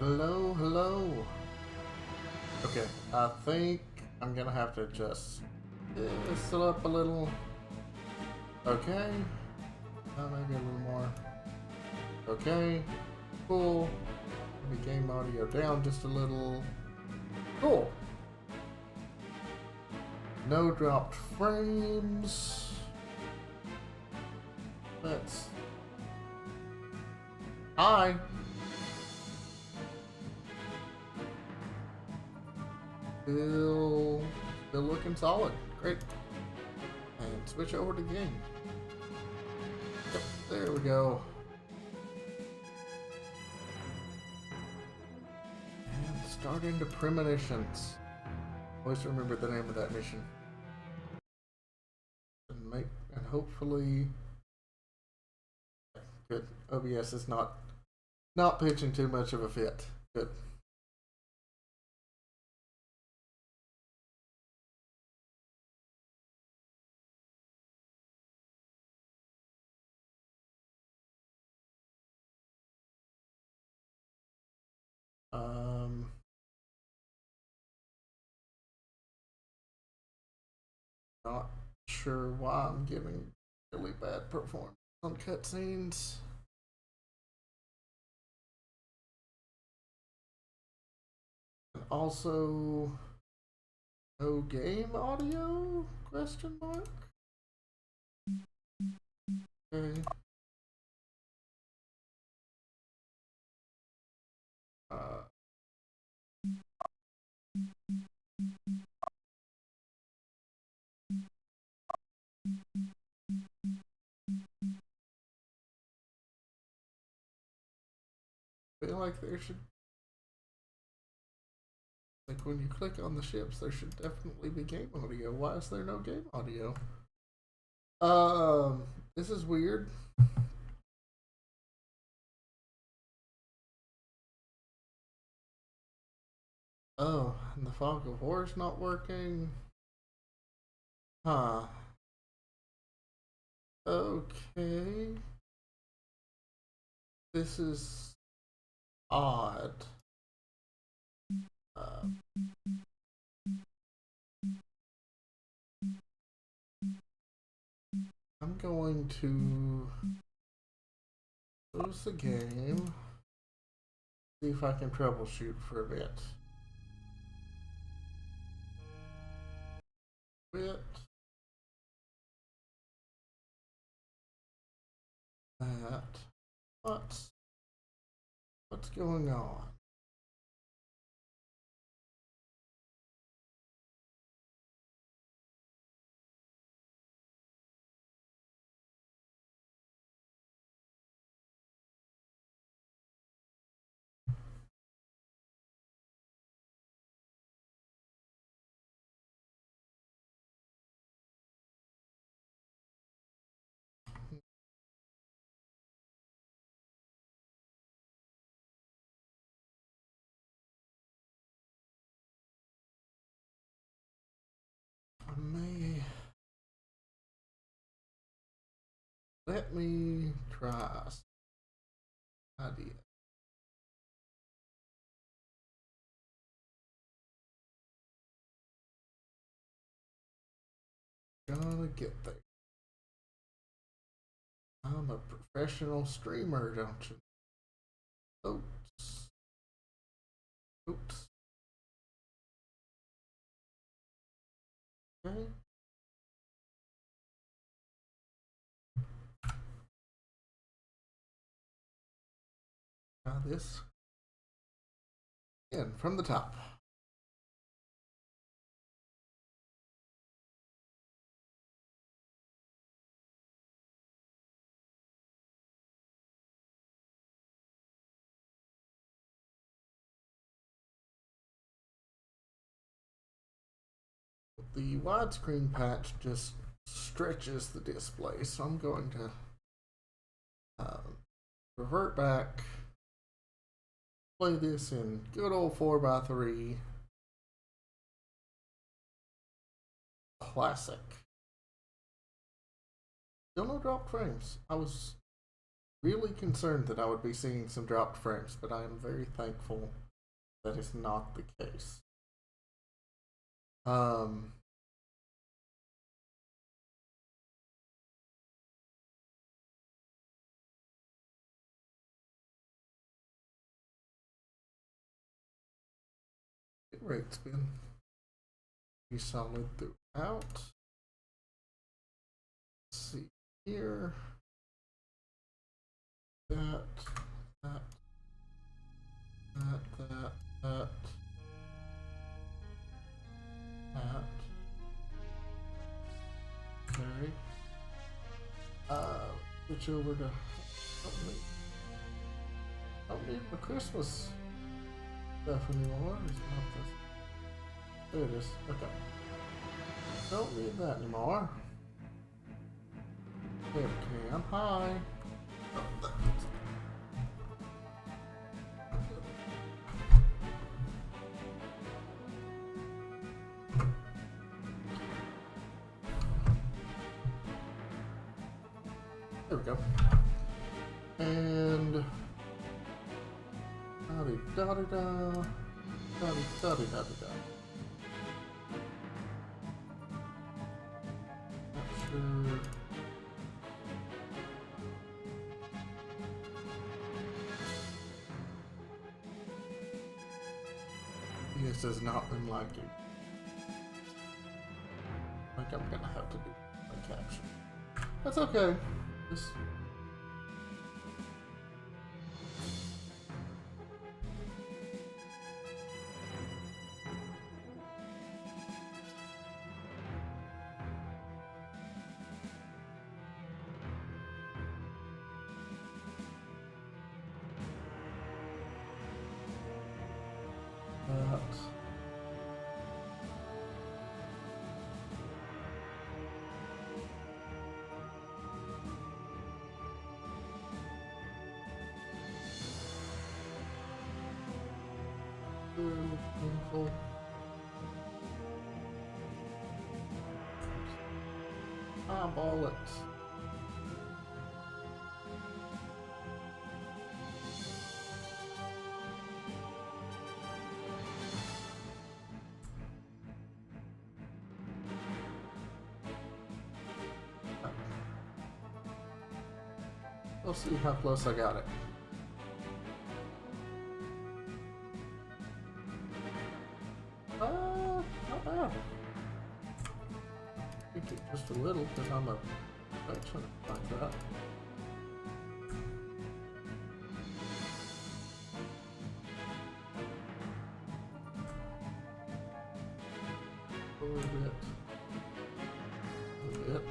Hello, hello. Okay, I think I'm gonna have to adjust this up a little. Okay, maybe a little more. Okay, cool. Maybe game audio down just a little. Cool. No dropped frames. Let's. Hi. Still looking solid. Great. And switch over to game. Yep, there we go. And start into premonitions. Always remember the name of that mission. And hopefully good. OBS is not pitching too much of a fit. Good. Not sure why I'm giving really bad performance on cutscenes. And also, no game audio? Question mark. Okay. Uh, feel like there should, like when you click on the ships, there should definitely be game audio. Why is there no game audio? This is weird. Oh, and the fog of war is not working. Huh. Okay. This is odd. Uh, I'm going to close the game. See if I can troubleshoot for a bit. That. What's going on? Let me try some idea. Gonna get there. I'm a professional streamer, don't you? Oops. Oops. Okay. Try this. In from the top. The widescreen patch just stretches the display, so I'm going to revert back, play this in good old 4x3 classic. Still no drop frames. I was really concerned that I would be seeing some dropped frames, but I am very thankful that is not the case. Hit rate's been pretty solid throughout. Let's see here. That. Okay. Switch over to don't need my Christmas stuff anymore. It's not this. There it is. Okay. Don't need that anymore. Webcam. Hi. There we go. And da-di-da-di-da. Da-di-da-di-da-di-da. Not sure. This has not been liking. I think I'm gonna have to do a caption. That's okay. Just painful. Eyeball it. We'll see how close I got it. Not bad. Tweak it just a little because I'm a perfectionist like that. A little bit. A little bit.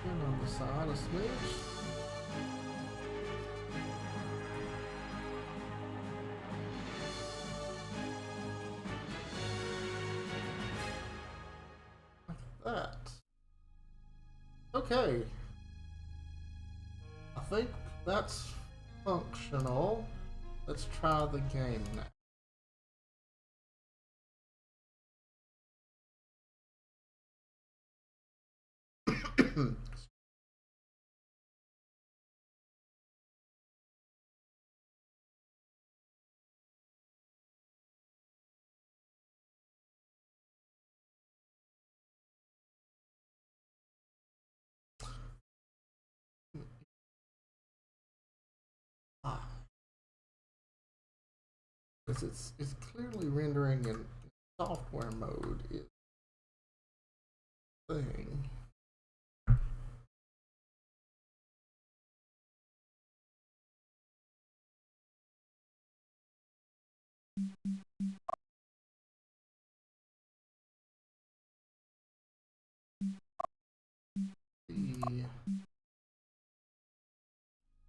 On the side a smidge. Like that. Okay. I think that's functional. Let's try the game now. Because it's clearly rendering in software mode is thing.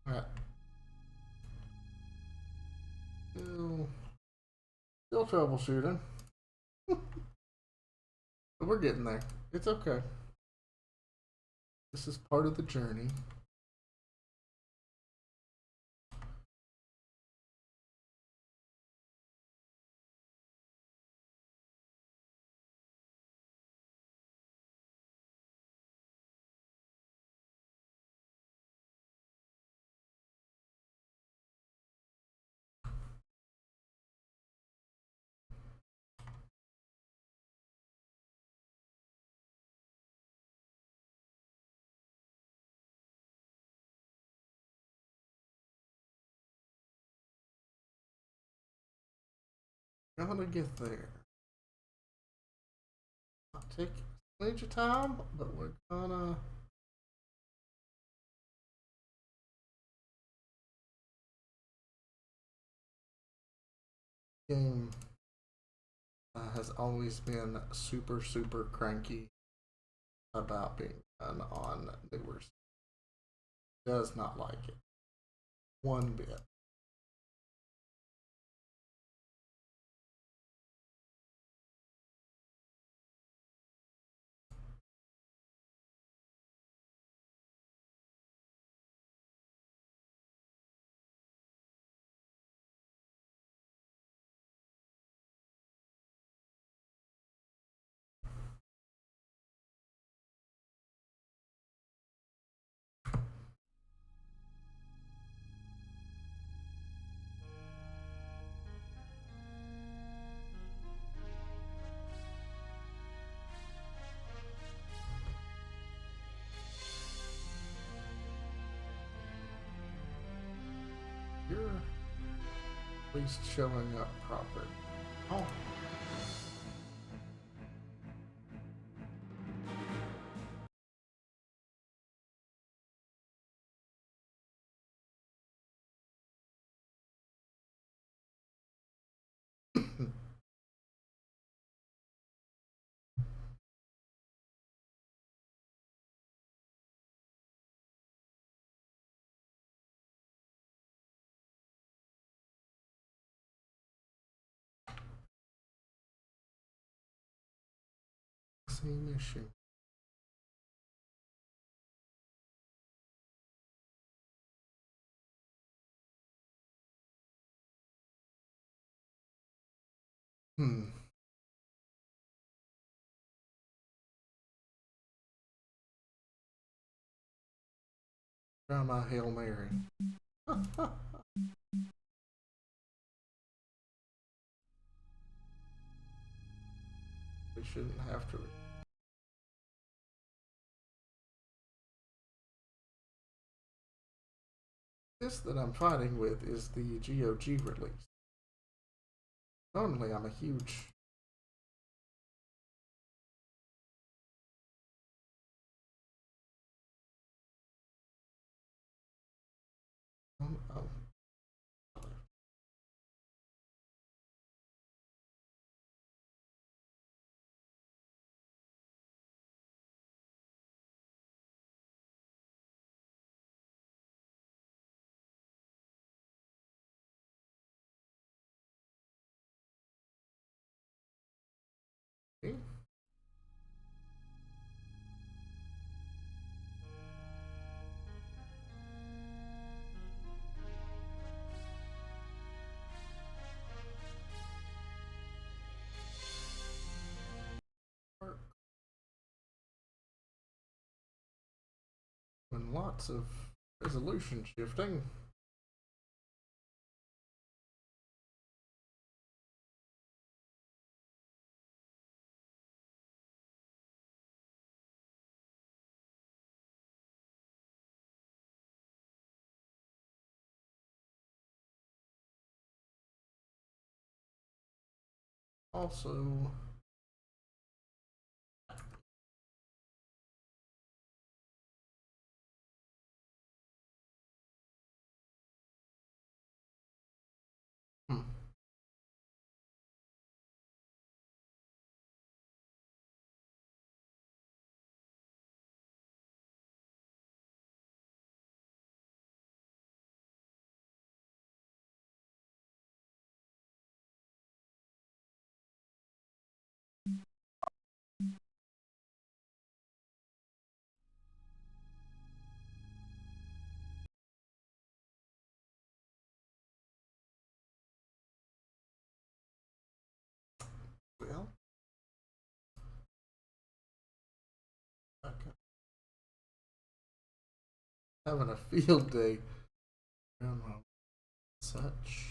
Alright. Still troubleshooting. But we're getting there. It's okay. This is part of the journey. Gonna get there. I'll take major time, but we're gonna. Game has always been super, super cranky about being done on newer. Does not like it one bit. You're at least showing up proper. Oh. Same issue. Hmm. Try my Hail Mary. We shouldn't have to. This that I'm fighting with is the GOG release. Normally, I'm a huge. Oh. Okay. And lots of resolution shifting. Also, hmm. Well, okay. Having a field day. Such.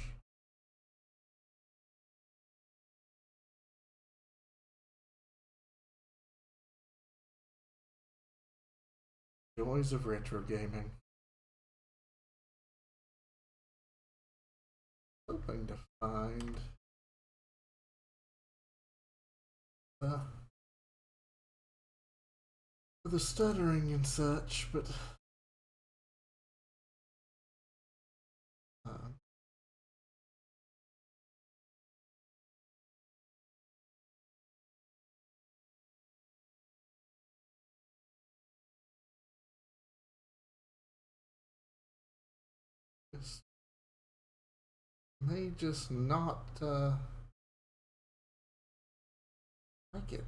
Joys of retro gaming. Hoping to find uh, the stuttering and such, but uh, just may just not like it.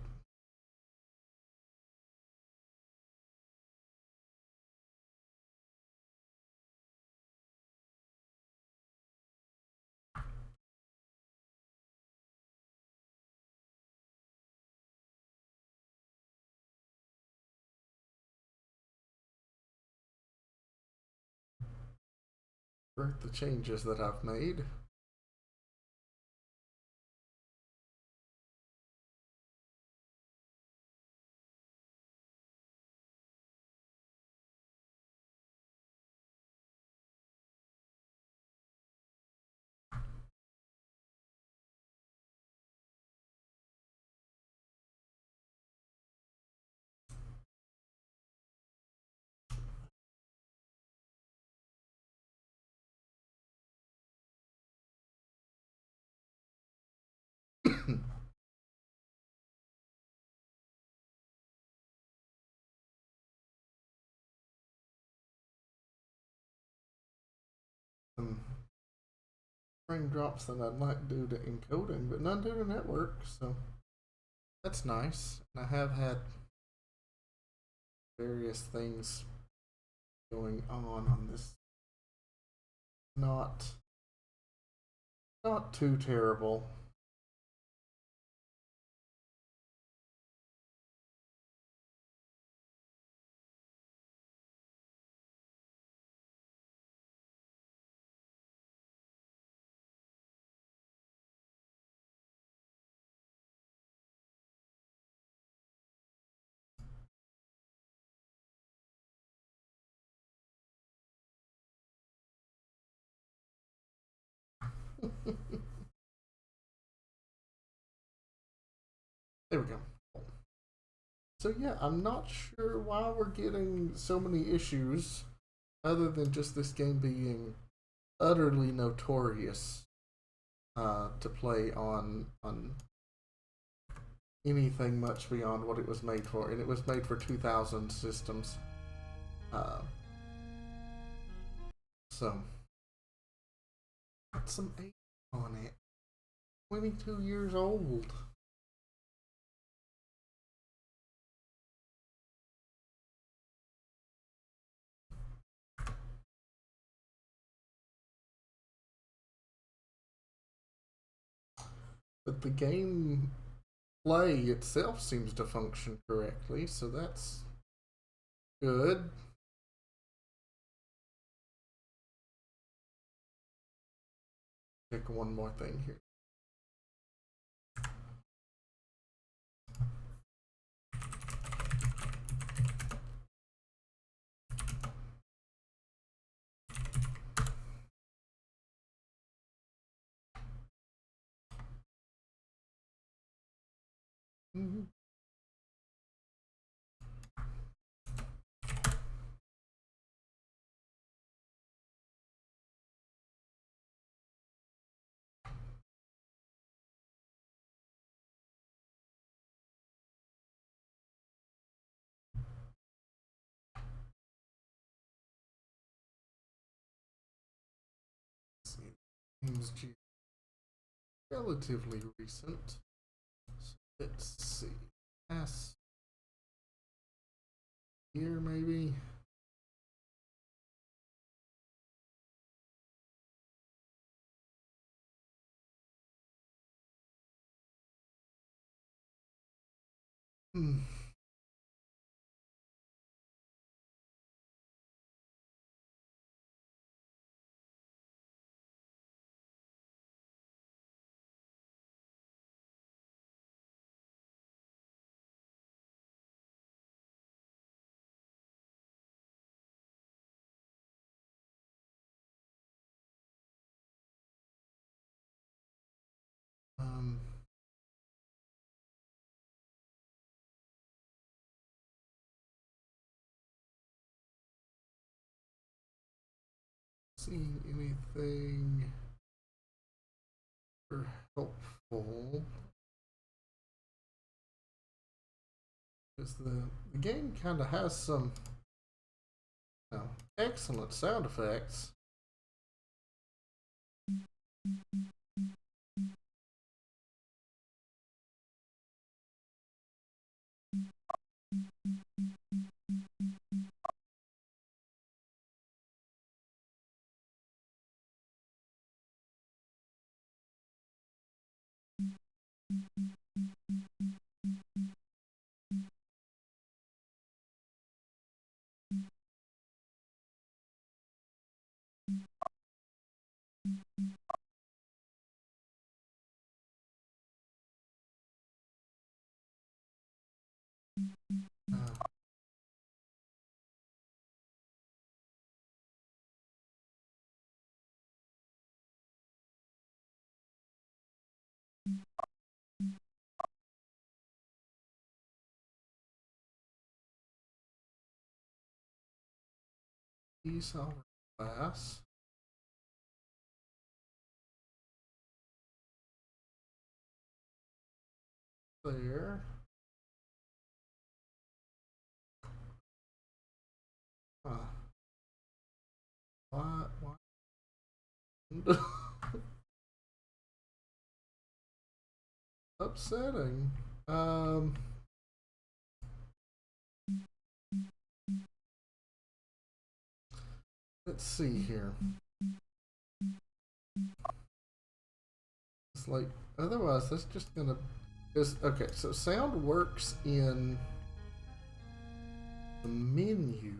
For the changes that I've made. Some frame drops that I'd like due to encoding, but none due to network, so that's nice. And I have had various things going on this. Not too terrible. There we go. So yeah, I'm not sure why we're getting so many issues, other than just this game being utterly notorious to play on anything much beyond what it was made for, and it was made for 2000 systems. Uh, so got some age on it. 22 years old. But the game play itself seems to function correctly, so that's good. Check one more thing here. Mm-hmm. Let's see. Games relatively recent. So let's see. Past year, maybe. Hmm. Um. seeing anything helpful. Because the game kind of has some excellent sound effects. These are class. There. What? Upsetting. Let's see here. It's like, otherwise that's just gonna, okay, so sound works in the menu.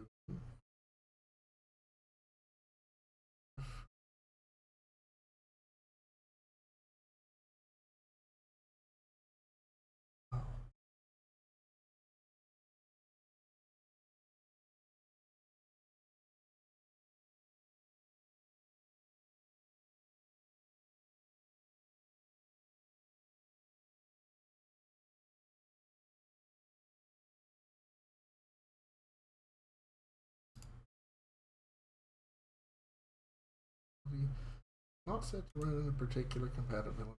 Not set to run in a particular compatibility.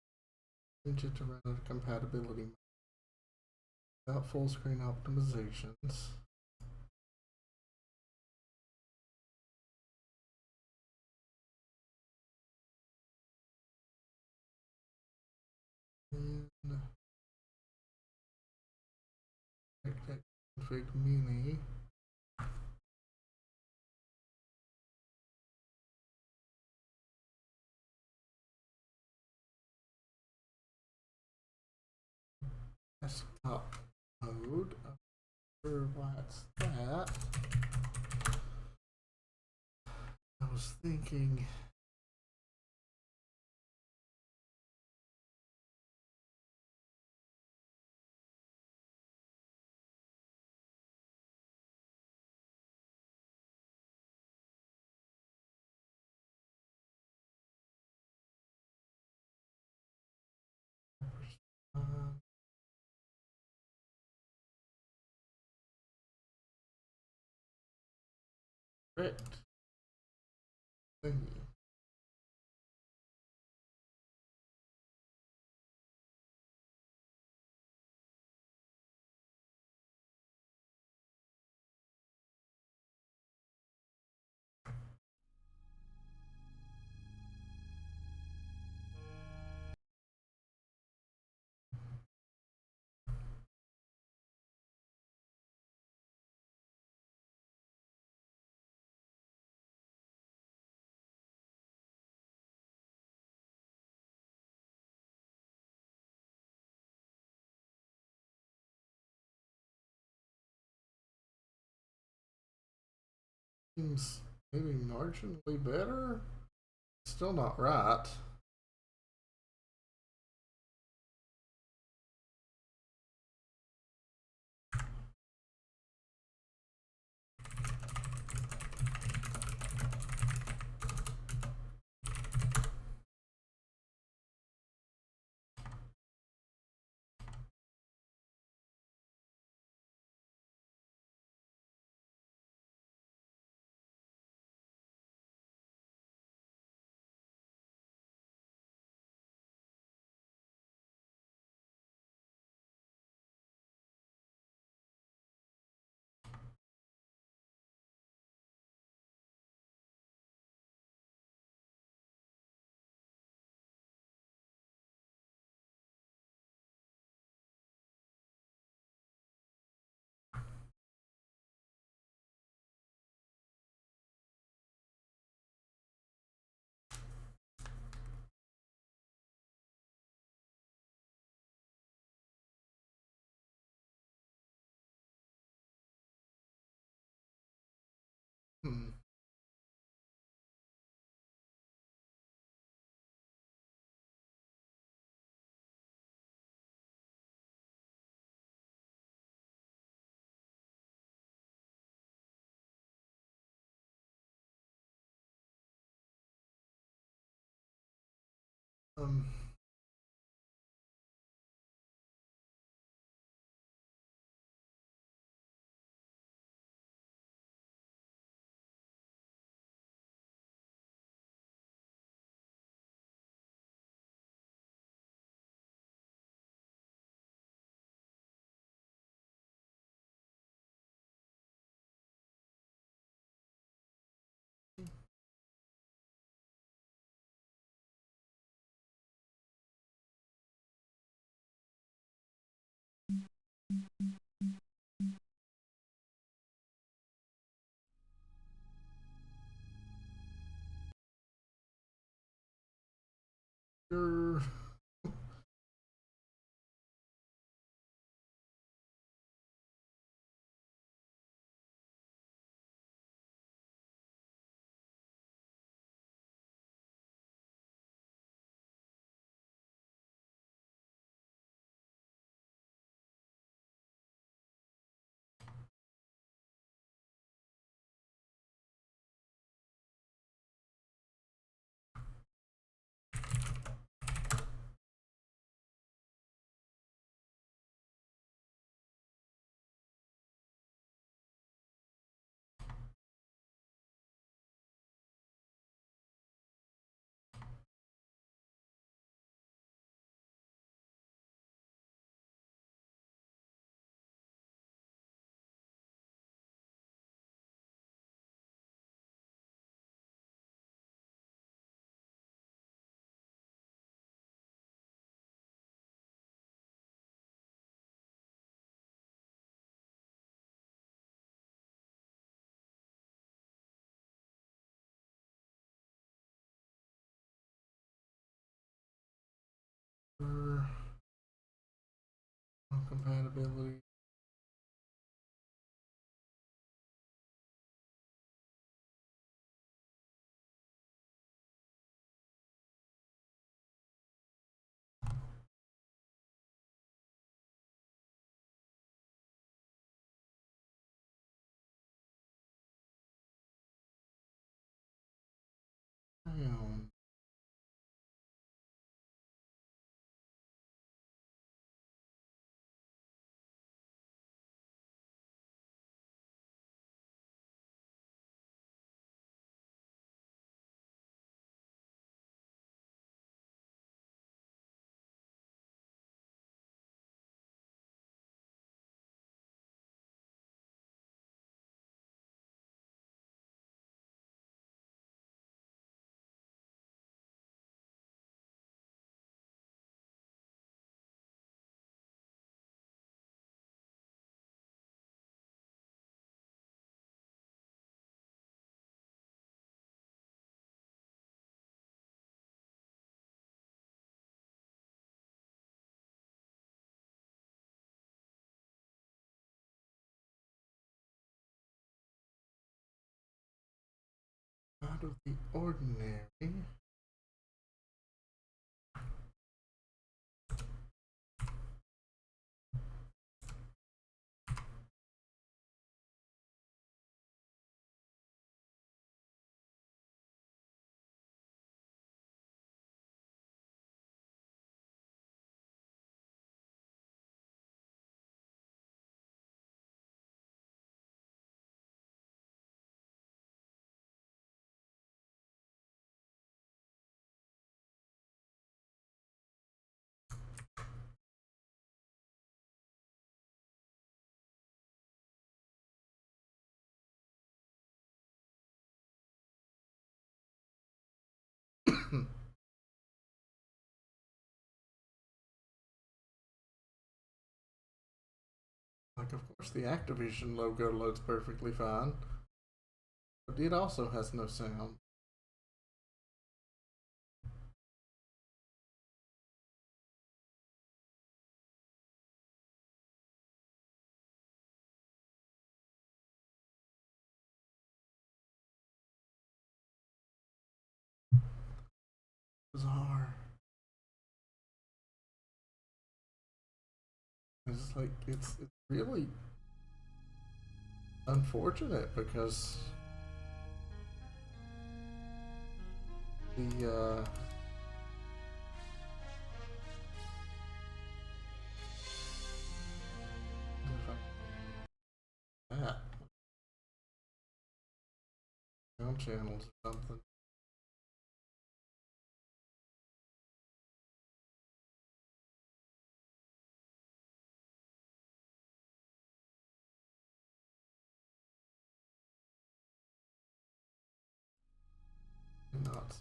Change it to run in a compatibility without full screen optimizations. And config mini. Desktop mode. Sure why it's that. I was thinking. Correct. Thingy. Seems maybe marginally better. Still not right. Hmm. Um. Sure. Compatibility. Damn. Out of the ordinary. Like, of course, the Activision logo loads perfectly fine, but it also has no sound. bizarre. It's like it's really unfortunate because the that sound channels or something. Nuts.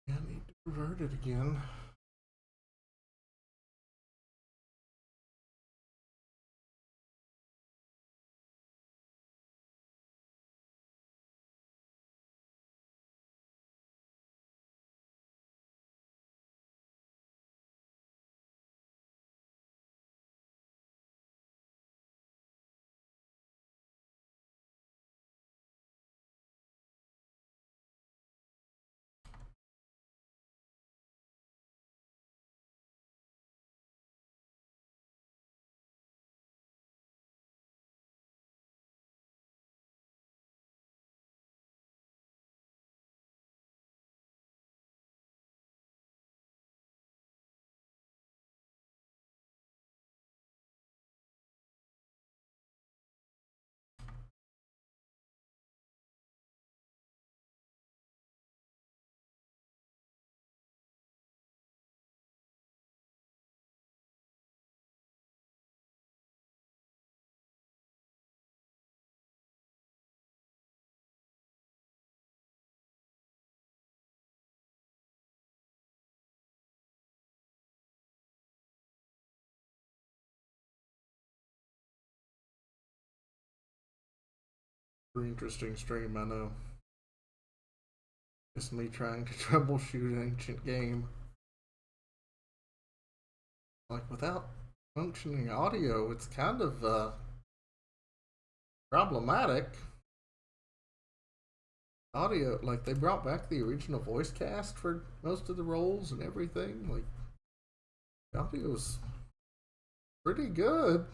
Yeah, I need to revert it again. Pretty interesting stream, I know. Just me trying to troubleshoot an ancient game. Like without functioning audio, it's kind of problematic. Audio, like they brought back the original voice cast for most of the roles and everything. Like the audio's pretty good.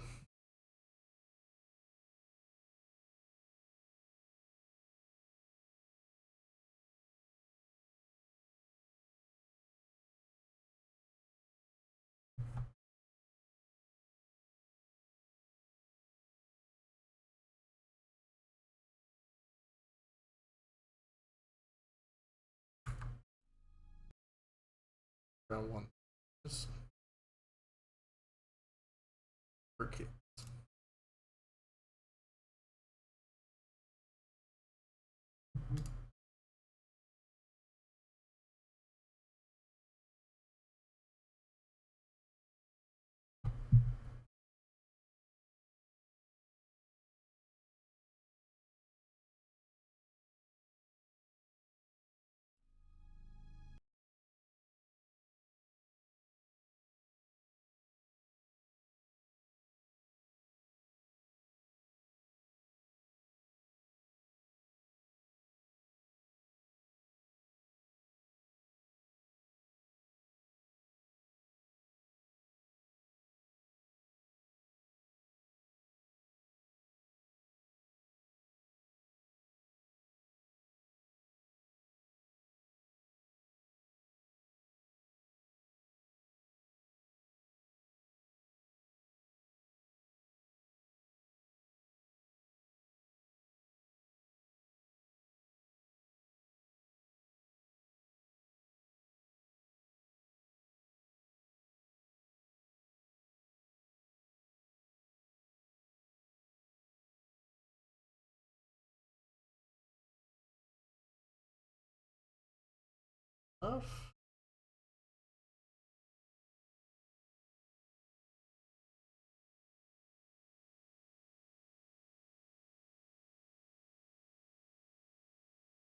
Round one, just for kids.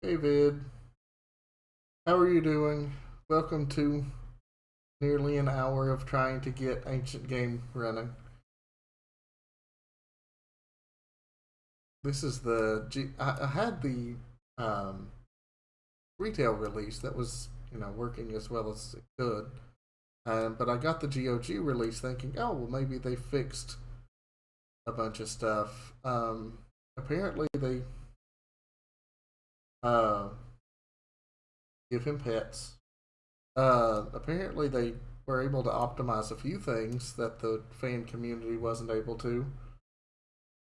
Hey Vid, how are you doing? Welcome to nearly an hour of trying to get Ancient Game running. This is I had the um, retail release that was working as well as it could, but I got the GOG release thinking, oh well, maybe they fixed a bunch of stuff. Apparently they uh, give him pets. Apparently they were able to optimize a few things that the fan community wasn't able to.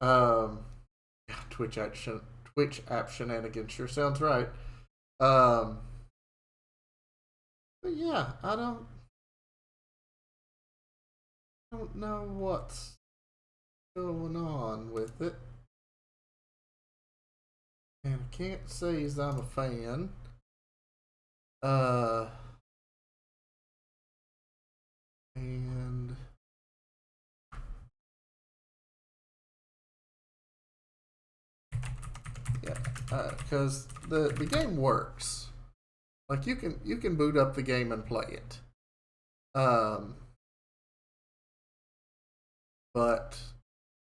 Um, yeah, Twitch app shenanigans sure sounds right. Um, but yeah, I don't know what's going on with it, and I can't say as I'm a fan. Uh, and yeah, because the game works. Like you can boot up the game and play it. Um, but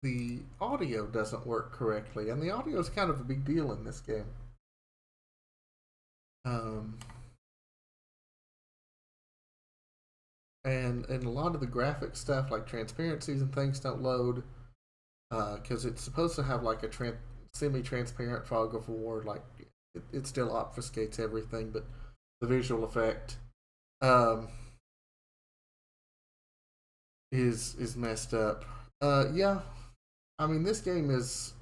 the audio doesn't work correctly, and the audio is kind of a big deal in this game. Um, and a lot of the graphic stuff, like transparencies and things, don't load because it's supposed to have like a semi-transparent fog of war. Like it still obfuscates everything, but the visual effect um, is messed up. Yeah, I mean this game is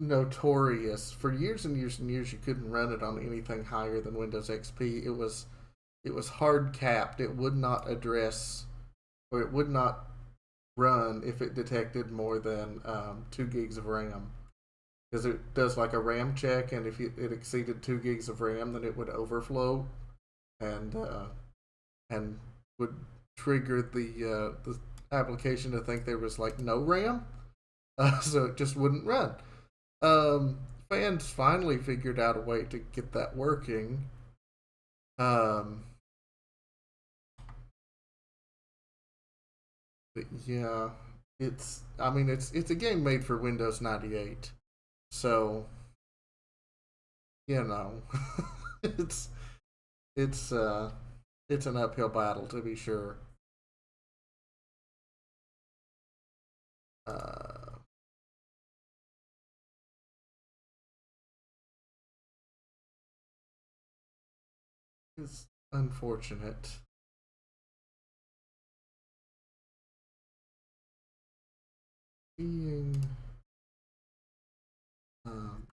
notorious for years and years and years. You couldn't run it on anything higher than Windows XP. It was hard capped. It would not address, or it would not run if it detected more than 2 gigs of RAM, because it does like a RAM check, and if it exceeded 2 gigs of RAM, then it would overflow and and would trigger the application to think there was like no RAM, so it just wouldn't run. Um, Fans finally figured out a way to get that working. Um, but yeah, it's a game made for Windows 98, so you know, it's it's uh it's an uphill battle to be sure. Uh, it's unfortunate. Seeing um,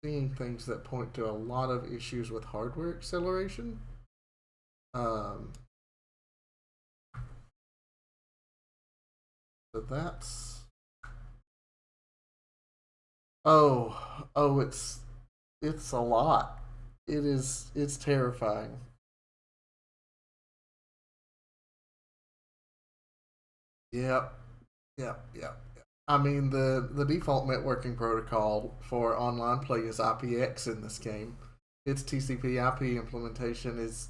seeing things that point to a lot of issues with hardware acceleration. Um, so that's it's a lot. It's terrifying. Yep, yep, yep. I mean the default networking protocol for online play is IPX in this game. Its TCP/IP implementation is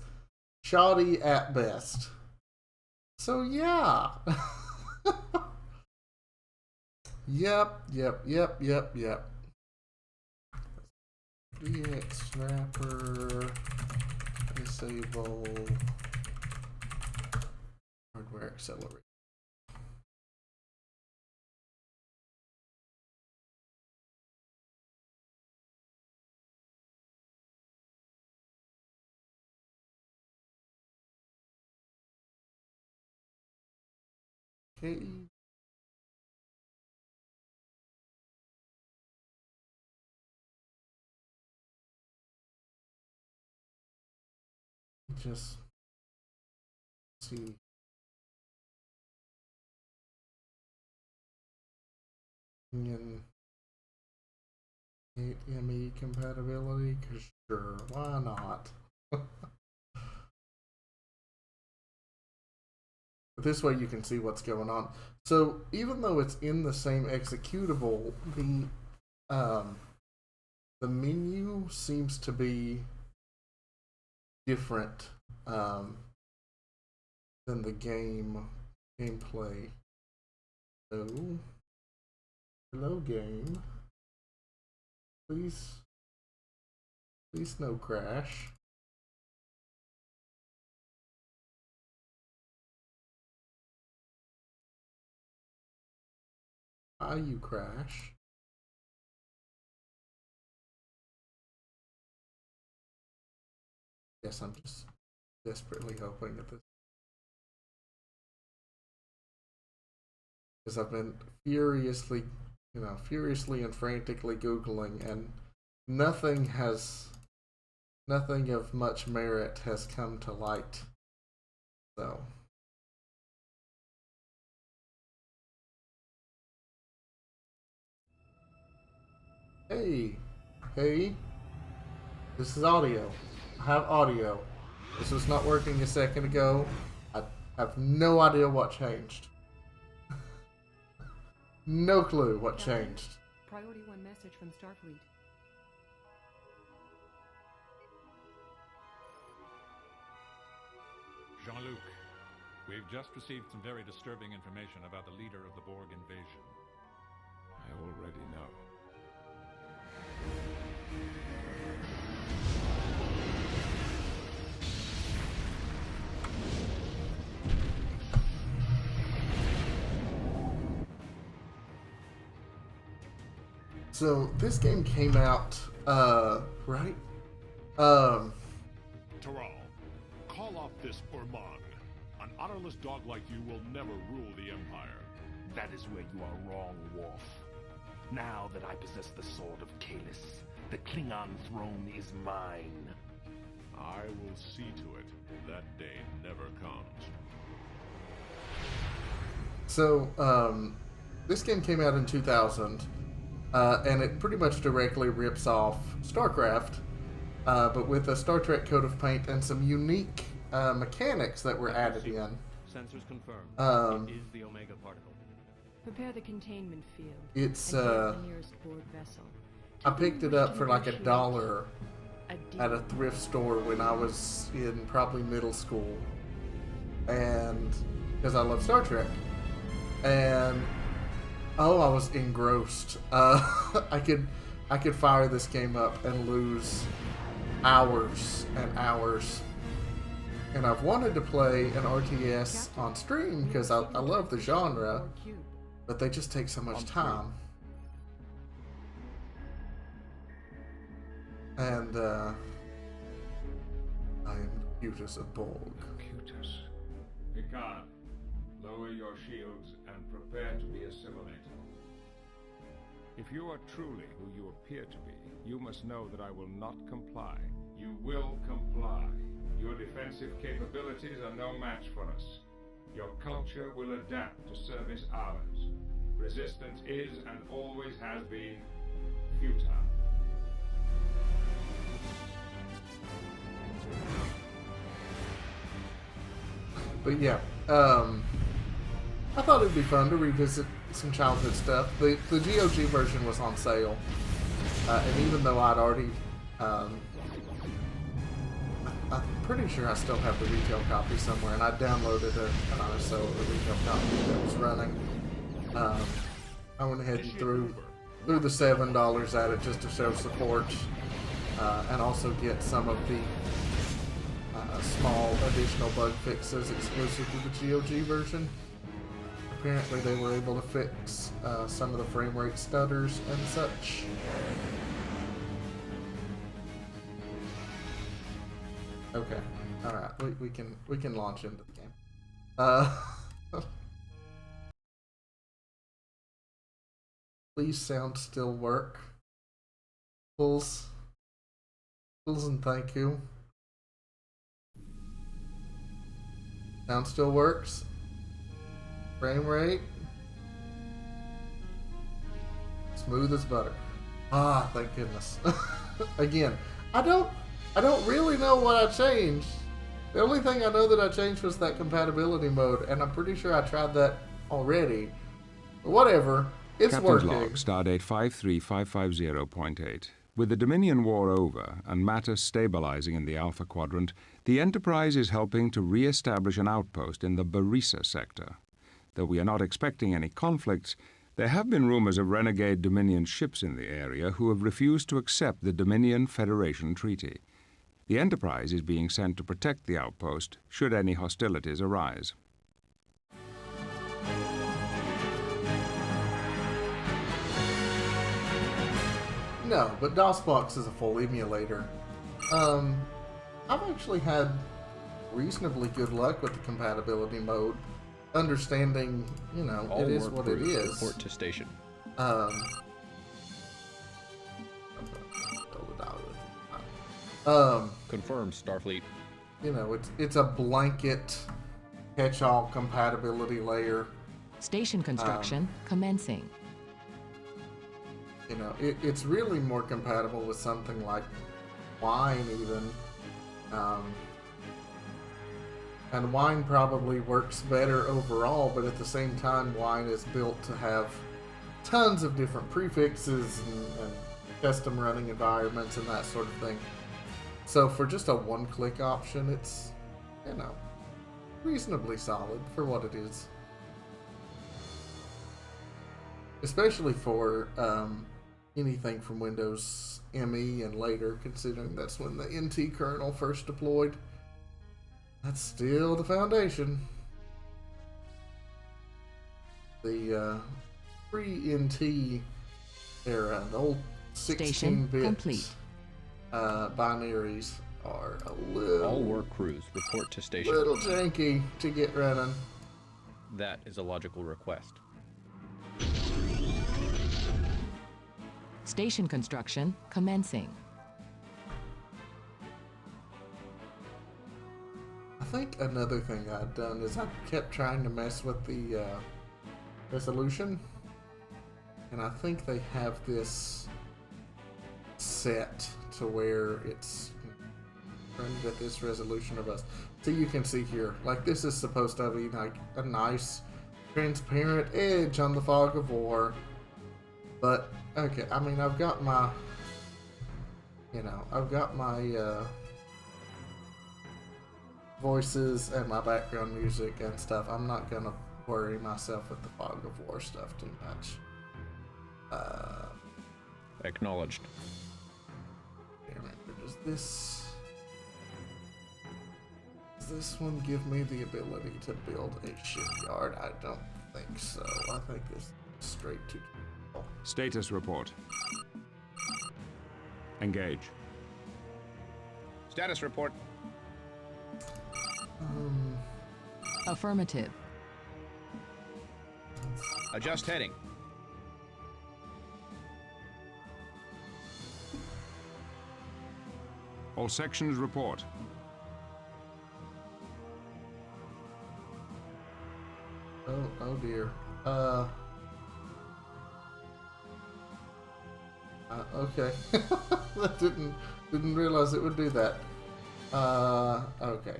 shoddy at best. So yeah. Yep. DX snapper disable hardware accelerator. Okay. Just see. Union ME compatibility, because sure, why not? This way you can see what's going on. So even though it's in the same executable, the menu seems to be different than the gameplay. So, hello game. Please no crash. Why you crash? Yes, I'm just desperately hoping that this, because I've been furiously and frantically Googling, and nothing of much merit has come to light. So. Hey, this is audio. I have audio. This was not working a second ago. I have no idea what changed. No clue what changed. Priority 1 message from Starfleet. Jean-Luc, we've just received some very disturbing information about the leader of the Borg invasion. I already know. So this game came out, right? Taral, call off this Armada. An honorless dog like you will never rule the Empire. That is where you are wrong, Worf. Now that I possess the sword of Kalis, the Klingon throne is mine. I will see to it that day never comes. So, this game came out in 2000, and it pretty much directly rips off StarCraft, but with a Star Trek coat of paint and some unique mechanics that were added in. Sensors confirmed. It is the Omega particle. Prepare the containment field. It's the nearest Borg vessel. I picked it up for like $1 at a thrift store when I was in probably middle school, and because I love Star Trek, and I was engrossed. I could fire this game up and lose hours and hours. And I've wanted to play an RTS on stream because I love the genre, but they just take so much time. And I am cute as a Borg. Computers. Picard, lower your shields and prepare to be assimilated. If you are truly who you appear to be, you must know that I will not comply. You will comply. Your defensive capabilities are no match for us. Your culture will adapt to service ours. Resistance is and always has been futile. But yeah, I thought it'd be fun to revisit some childhood stuff. The GOG version was on sale, and even though I'd already, I'm pretty sure I still have the retail copy somewhere, and I downloaded an ISO of the retail copy that was running. I went ahead and threw the $7 at it just to show support, and also get some of the small additional bug fixes exclusive to the GOG version. Apparently they were able to fix some of the frame rate stutters and such. Okay, alright, we can launch into the game. Please sound still work. Pulls and thank you. Sound still works. Frame rate. Smooth as butter. Ah, thank goodness. Again, I don't really know what I changed. The only thing I know that I changed was that compatibility mode, and I'm pretty sure I tried that already. But whatever, it's Captain's working. log, stardate 53550.8. With the Dominion War over and matters stabilizing in the Alpha Quadrant, the Enterprise is helping to re-establish an outpost in the Barisa sector. Though we are not expecting any conflicts, there have been rumors of renegade Dominion ships in the area who have refused to accept the Dominion-Federation Treaty. The Enterprise is being sent to protect the outpost should any hostilities arise. No, but DOSBox is a full emulator. I've actually had reasonably good luck with the compatibility mode. Understanding, you know, All it is work what it crews is. report to station. Confirmed, Starfleet. You know, it's a blanket catch-all compatibility layer. Station construction commencing. You know, it's really more compatible with something like wine even. And wine probably works better overall, but at the same time, wine is built to have tons of different prefixes and custom running environments and that sort of thing. So for just a one-click option, it's, you know, reasonably solid for what it is. Especially for anything from Windows ME and later, considering that's when the NT kernel first deployed. That's still the foundation. The pre-NT era, the old 16-bit complete. Binaries are a little... All work crews report to station. Little janky to get running. That is a logical request. Station construction commencing. I think another thing I'd done is I kept trying to mess with the resolution, and I think they have this set to where it's running at this resolution of us. So you can see here, like this is supposed to be like a nice transparent edge on the fog of war, but okay, I mean I've got my, you know, I've got my voices and my background music and stuff. I'm not gonna worry myself with the fog of war stuff too much. Acknowledged. Damn it, does this one give me the ability to build a shipyard? I don't think so. I think this is straight to... Status report. Engage. Status report. Affirmative. Adjust heading. All sections report. Oh dear. Okay. That didn't realize it would do that. Okay.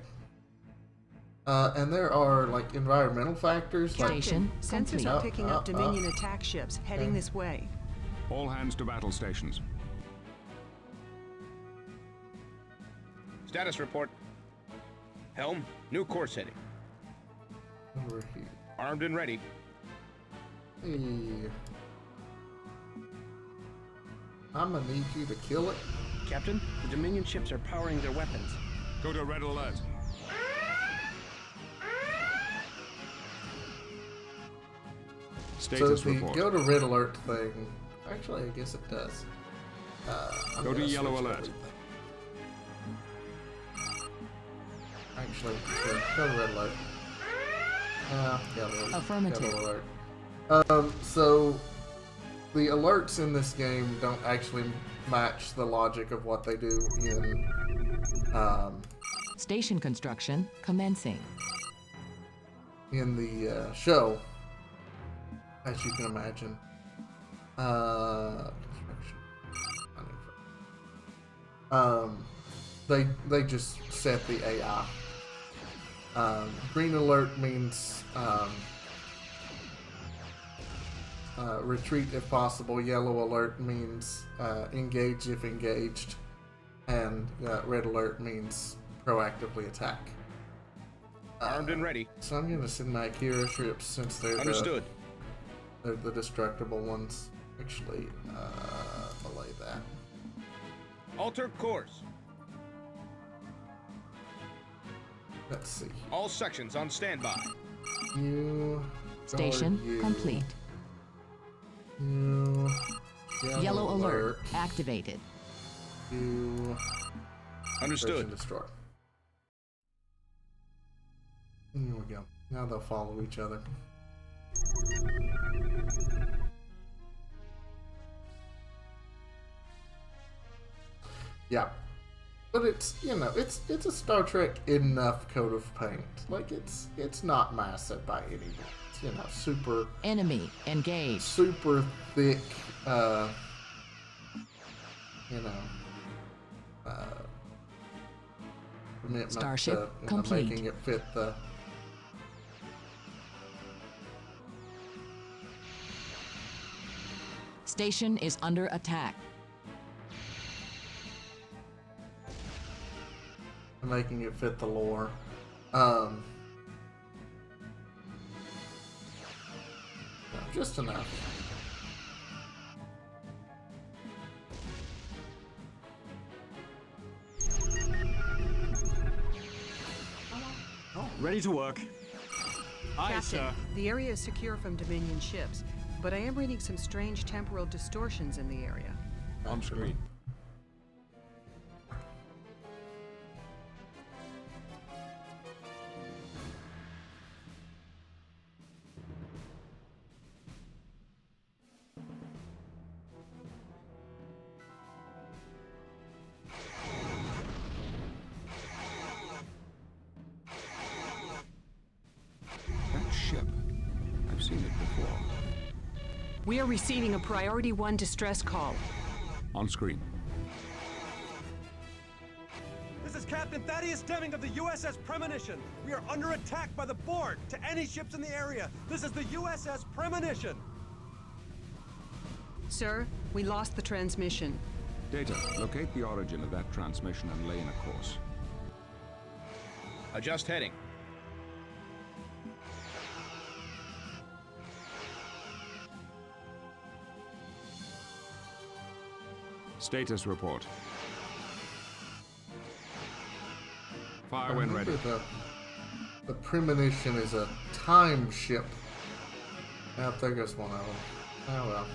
And there are like environmental factors. Like, Station Sensors complete. are picking up Dominion attack ships heading this way. All hands to battle stations. Status report. Helm, new course heading. over here. Armed and ready. Hey. I'm gonna need you to kill it. Captain, the Dominion ships are powering their weapons. Go to red alert. Status so the report. go to red alert thing, actually I guess it does. I'm Go to gonna yellow switch alert. everything. Actually, sure, go to red alert. Yellow. Affirmative. Yellow alert. So the alerts in this game don't actually match the logic of what they do in Station construction commencing. the show, as you can imagine. Construction. They just set the AI Green alert means retreat if possible. Yellow alert means engage if engaged. And red alert means proactively attack. Armed and ready. So I'm going to send my hero ships since they're Understood. They're the destructible ones. Actually, belay that. Alter course. Let's see. All sections on standby. You. Station you. complete. You. Yellow alert activated. You. Understood. Search and destroy. Here we go. Now they'll follow each other. Yeah. But it's, you know, it's a Star Trek enough coat of paint. Like, it's not massive by any means. You know, super... Enemy engaged. Super thick, you know, commitment Starship to, complete. Making it fit the... Station is under attack. Making it fit the lore. Just enough. Ready to work. Aye, Captain, sir. the area is secure from Dominion ships, but I am reading some strange temporal distortions in the area. On screen. That ship. I've seen it before. We are receiving a Priority 1 distress call. On screen. This is Captain Thaddeus Deming of the USS Premonition. We are under attack by the Borg. To any ships in the area, this is the USS Premonition. Sir, we lost the transmission. Data, locate the origin of that transmission and lay in a course. Adjust heading. Status report. Fire when ready. The Premonition is a time ship. Yeah, there goes one of them. Oh well.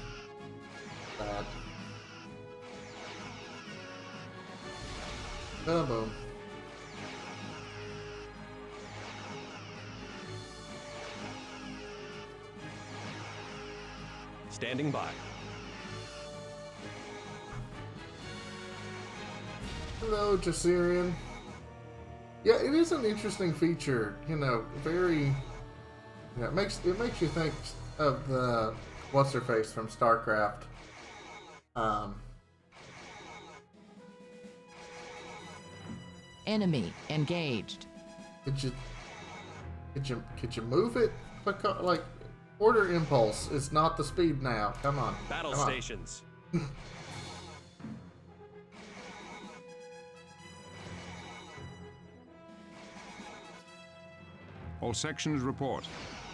Bad. Boom. Standing by. Hello, Jasirian. Yeah, it is an interesting feature. You know, very. Yeah, it makes you think of the what's her face from StarCraft. Enemy engaged. Could you move it? Like, order impulse is not the speed now. Come on. Battle Come on. stations. All sections report.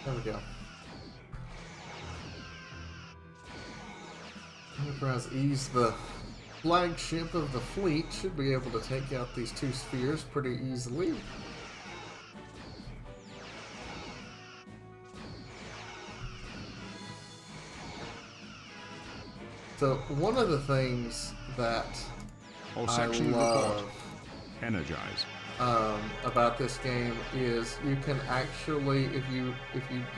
There we go. Enterprise E's the flagship of the fleet. Should be able to take out these two spheres pretty easily. So one of the things that All I sections love report. Energize. about this game is you can actually, if you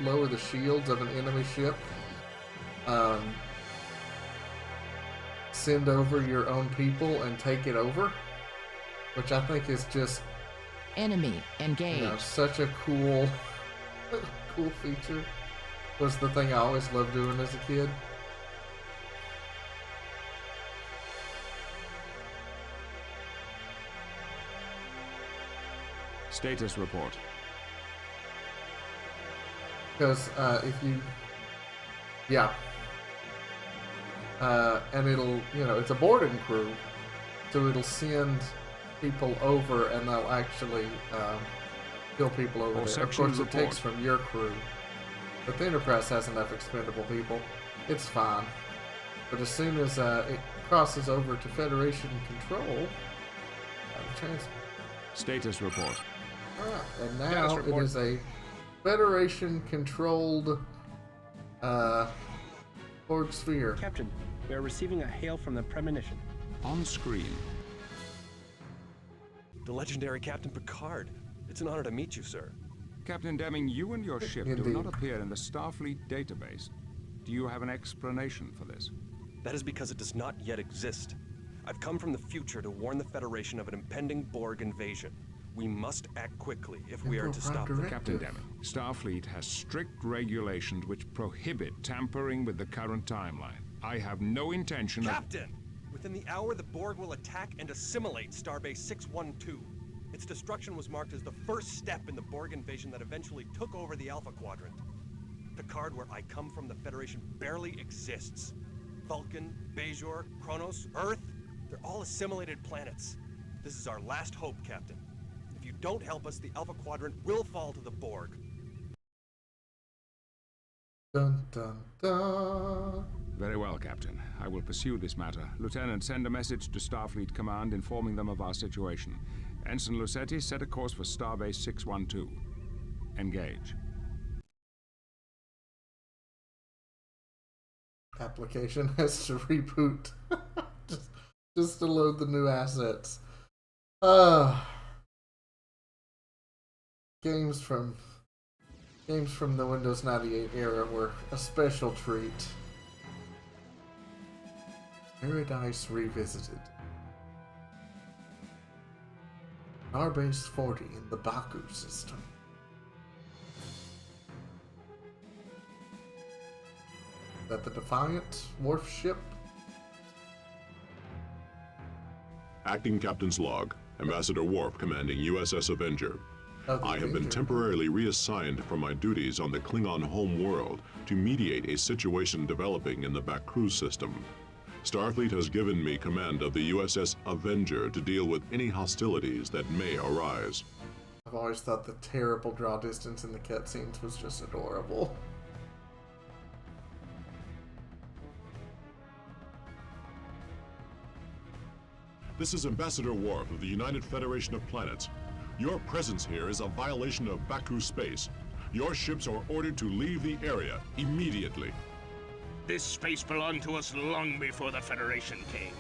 lower the shields of an enemy ship, send over your own people and take it over, which I think is just Enemy engaged. you know, such a cool cool feature. Was the thing I always loved doing as a kid. Status report. Because if you, yeah, and it'll, you know, it's a boarding crew, so it'll send people over and they'll actually kill people over there. Of course, it takes from your crew, but the Enterprise has enough expendable people. It's fine. But as soon as it crosses over to Federation control, Status report. Alright, and now it is a Federation-controlled Borg sphere. Captain, we are receiving a hail from the premonition. On screen. The legendary Captain Picard. It's an honor to meet you, sir. Captain Deming, you and your ship do Indeed. not appear in the Starfleet database. Do you have an explanation for this? That is because it does not yet exist. I've come from the future to warn the Federation of an impending Borg invasion. We must act quickly if we are to stop them. Captain Deming, Starfleet has strict regulations which prohibit tampering with the current timeline. I have no intention of... Captain! Within the hour, the Borg will attack and assimilate Starbase 612. Its destruction was marked as the first step in the Borg invasion that eventually took over the Alpha Quadrant. Picard, where I come from, the Federation barely exists. Vulcan, Bajor, Kronos, Earth, they're all assimilated planets. This is our last hope, Captain. If you don't help us, the Alpha Quadrant will fall to the Borg. Dun, dun, dun. Very well, Captain. I will pursue this matter. Lieutenant, send a message to Starfleet Command informing them of our situation. Ensign Lucetti, set a course for Starbase 612. Engage. Application has to reboot just to load the new assets. Games from the Windows 98 era were a special treat. Paradise Revisited. Starbase 40 in the Baku system. Is that the Defiant Worf ship? Acting Captain's Log. Ambassador Worf commanding USS Avenger. I have been temporarily reassigned from my duties on the Klingon home world to mediate a situation developing in the Baku system. Starfleet has given me command of the USS Avenger to deal with any hostilities that may arise. I've always thought the terrible draw distance in the cutscenes was just adorable. This is Ambassador Worf of the United Federation of Planets. Your presence here is a violation of Baku space. Your ships are ordered to leave the area immediately. This space belonged to us long before the Federation came.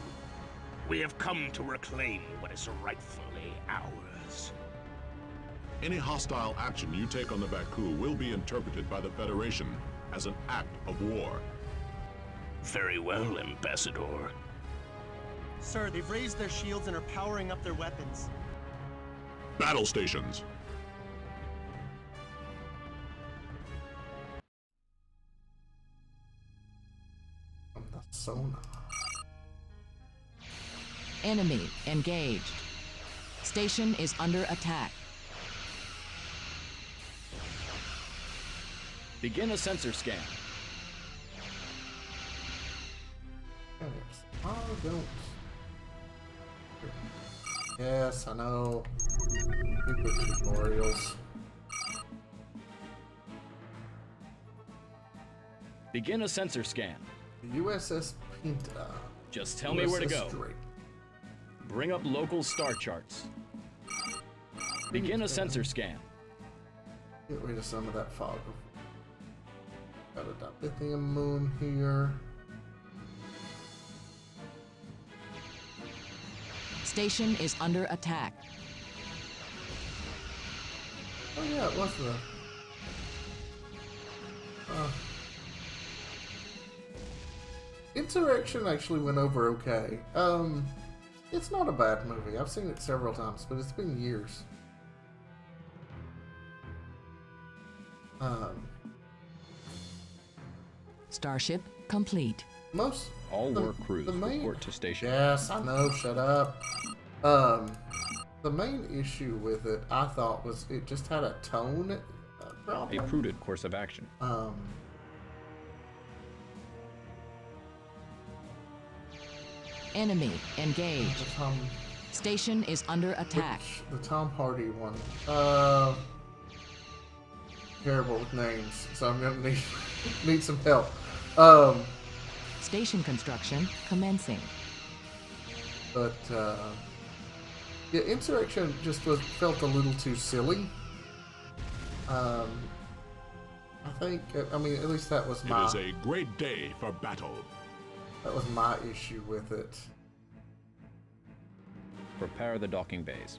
We have come to reclaim what is rightfully ours. Any hostile action you take on the Baku will be interpreted by the Federation as an act of war. Very well, Ambassador. Sir, they've raised their shields and are powering up their weapons. Battle stations. From the sonar. Enemy engaged. Station is under attack. Begin a sensor scan. Oh, don't. Yes, I know. Stupid tutorials. Begin a sensor scan. USS Pinta. Just tell me where to go. Drake. Bring up local star charts. Begin a sensor scan. Get rid of some of that fog. Got a Dabithium moon here. Station is under attack. Oh yeah, it was the... Insurrection actually went over okay. It's not a bad movie. I've seen it several times, but it's been years. Starship complete. All work crews report to station. Yes, I know, shut up. The main issue with it, I thought, was it just had a tone problem. A prudent course of action. Enemy engaged. Station is under attack. The Tom Hardy one. Terrible with names, so I'm gonna need some help. Station construction commencing. But yeah, Insurrection just felt a little too silly. I think, I mean, at least that was my... It is a great day for battle. That was my issue with it. Prepare the docking bays.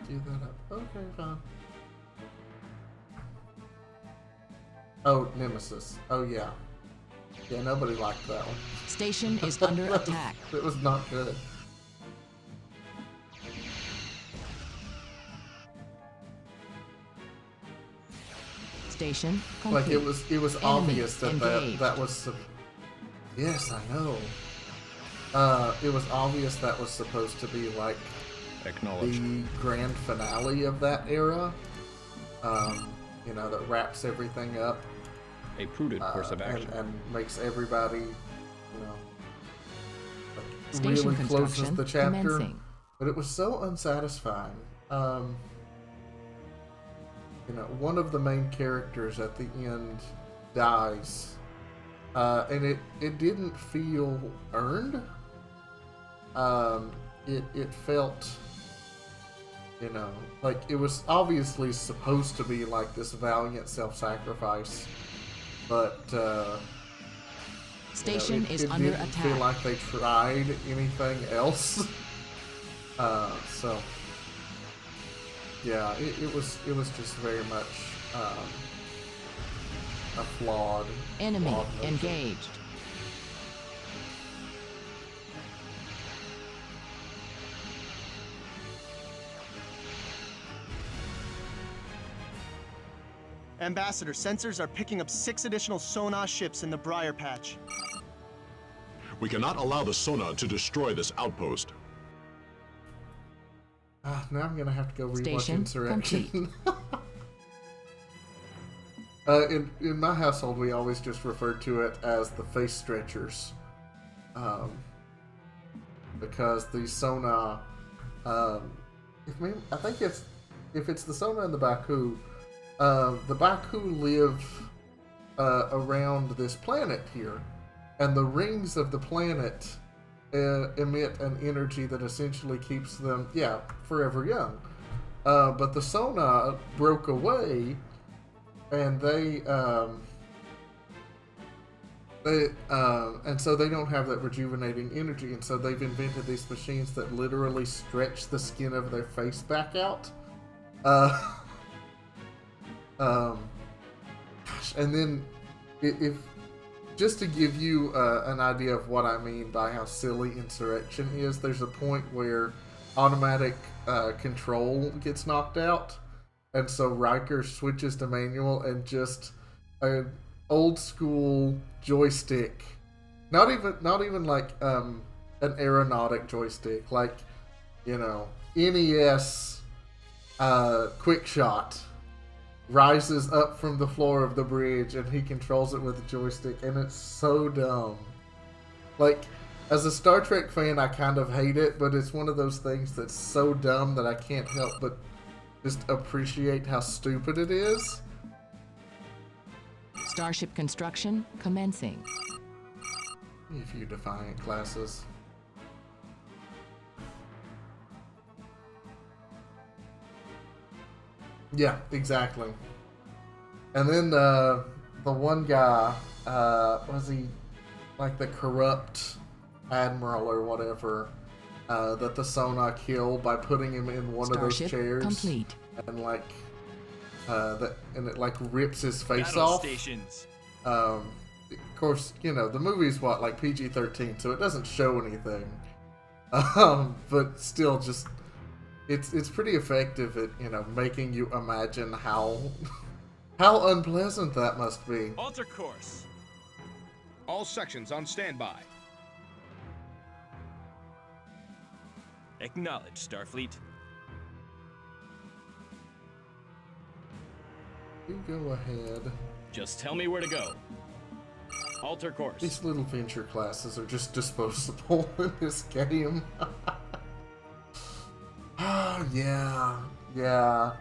Do that up. Okay, fine. Oh, Nemesis. Oh, yeah. Yeah, nobody liked that one. Station is under attack. It was not good. Station complete. Like it was obvious that that was. Yes, I know. It was obvious that was supposed to be like the grand finale of that era. You know, that wraps everything up. A prudent course of action. And makes everybody, you know, like Station really closes the chapter. Commencing. But it was so unsatisfying. You know, one of the main characters at the end dies, and it didn't feel earned. It felt, you know, like it was obviously supposed to be like this valiant self-sacrifice, but Station is it under didn't attack. feel like they tried anything else. So yeah, it was just very much a flawed. Enemy flawed movie. engaged. Ambassador, sensors are picking up 6 additional sonar ships in the Briar Patch. We cannot allow the Sona to destroy this outpost. Now I'm gonna have to go rewatch Station Insurrection. In my household, we always just referred to it as the face stretchers, because the Sona, I think if it's the Sona and the Baku live around this planet here, and the rings of the planet emit an energy that essentially keeps them, forever young. But the Sona broke away, and and so they don't have that rejuvenating energy, and so they've invented these machines that literally stretch the skin of their face back out. And then, if just to give you an idea of what I mean by how silly Insurrection is, there's a point where automatic control gets knocked out, and so Riker switches to manual, and just an old school joystick, not even like an aeronautic joystick, like, you know, NES quick shot, rises up from the floor of the bridge, and he controls it with a joystick, and it's so dumb. Like, as a Star Trek fan, I kind of hate it, but it's one of those things that's so dumb that I can't help but just appreciate how stupid it is. Starship construction commencing. A few Defiant classes. Yeah, exactly. And then the one guy, was he like the corrupt admiral or whatever, that the Sona killed by putting him in one Starship of those chairs, complete. and like and it like rips his face Battle off. stations. Of course, you know, the movie's like PG-13, so it doesn't show anything. But still, just it's pretty effective at, you know, making you imagine how unpleasant that must be. Alter course. All sections on standby. Acknowledged, Starfleet. You go ahead. Just tell me where to go. Alter course. These little venture classes are just disposable in this game. Oh, yeah. Yeah.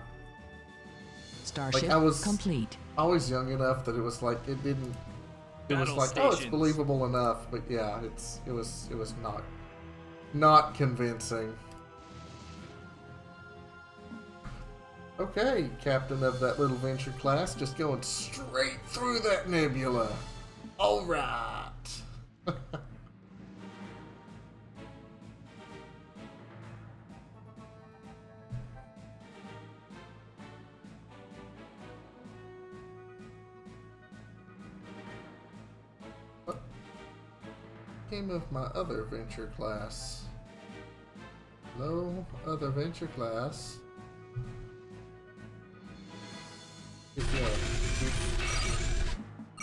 Starship like I was complete. Always young enough that it was like it didn't. It was like, oh, it's believable enough, but yeah, it was not convincing. Okay, captain of that little venture class, just going straight through that nebula. All right. What became of my other venture class? No other venture class.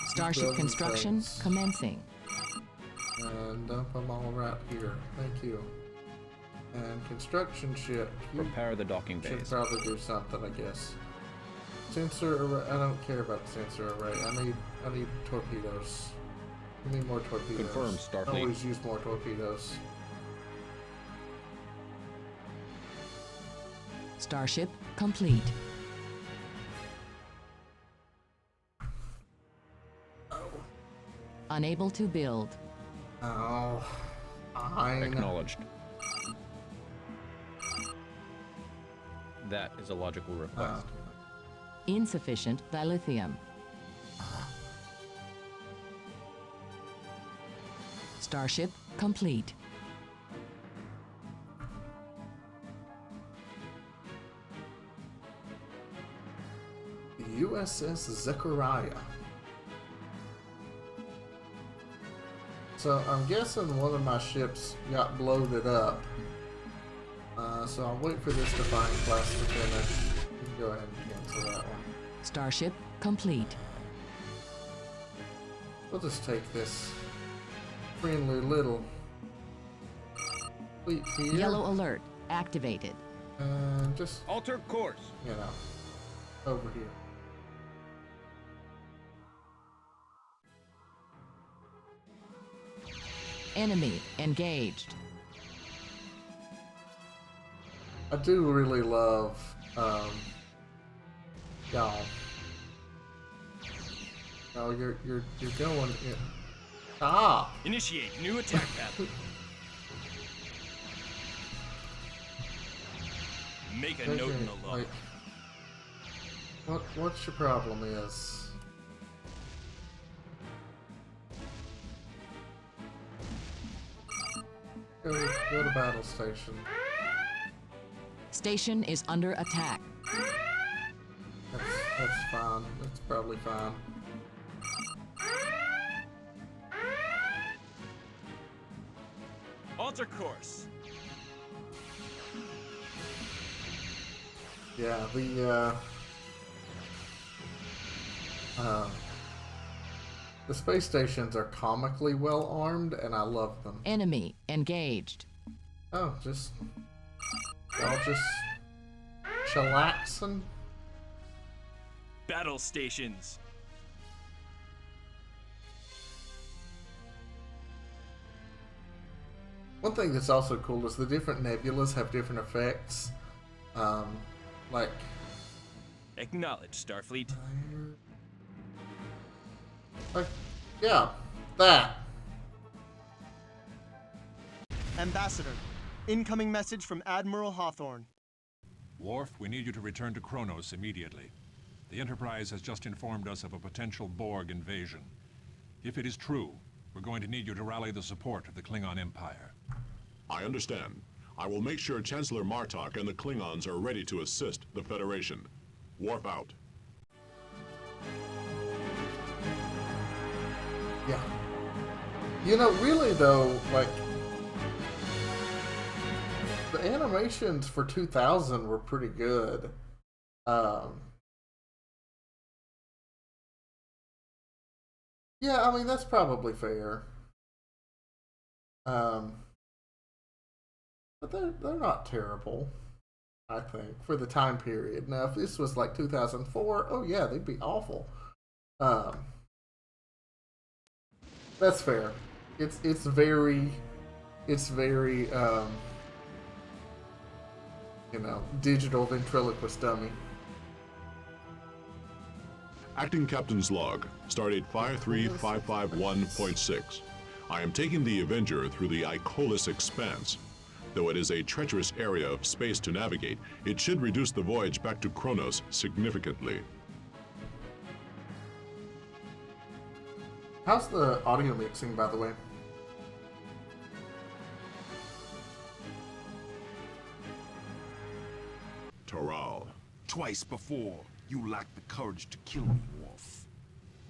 Starship construction commencing. And dump them all right here. Thank you. And construction ship. Prepare the docking bays. Should probably do something, I guess. Sensor array. I don't care about the sensor array. I need torpedoes. I need more torpedoes. Confirm, Starfleet. Always use more torpedoes. Starship complete. Unable to build. Oh, fine. Acknowledged. That is a logical request. Insufficient dilithium. Starship complete. USS Zechariah. So I'm guessing one of my ships got bloated up. So I'll wait for this Defiant class to finish. You can go ahead and cancel that one. Starship complete. We'll just take this friendly little fleet here. Yellow alert activated. And just alter course. You know, over here. Enemy engaged. I do really love, y'all. Oh, you're going in. Stop! Initiate new attack path. Make a note in the log. Like, what's your problem is? Go to battle station. Station is under attack. That's fine. That's probably fine. Alter course. Yeah, the space stations are comically well armed, and I love them. Enemy engaged. Oh, y'all just chillaxing. Battle stations. One thing that's also cool is the different nebulas have different effects. Like... Acknowledge, Starfleet. Like, yeah, that. Ambassador, incoming message from Admiral Hawthorne. Worf, we need you to return to Kronos immediately. The Enterprise has just informed us of a potential Borg invasion. If it is true, we're going to need you to rally the support of the Klingon Empire. I understand. I will make sure Chancellor Martok and the Klingons are ready to assist the Federation. Warp out. Yeah. You know, really though, like, the animations for 2000 were pretty good. Yeah, I mean, that's probably fair. but they're not terrible. I think for the time period. Now, if this was like 2004, oh yeah, they'd be awful. That's fair. It's very digital ventriloquist dummy. Acting Captain's Log, Stardate 53551.6. I am taking the Avenger through the Icolis Expanse. Though it is a treacherous area of space to navigate, it should reduce the voyage back to Kronos significantly. How's the audio mixing, by the way? Toral. Twice before, you lacked the courage to kill me, Worf.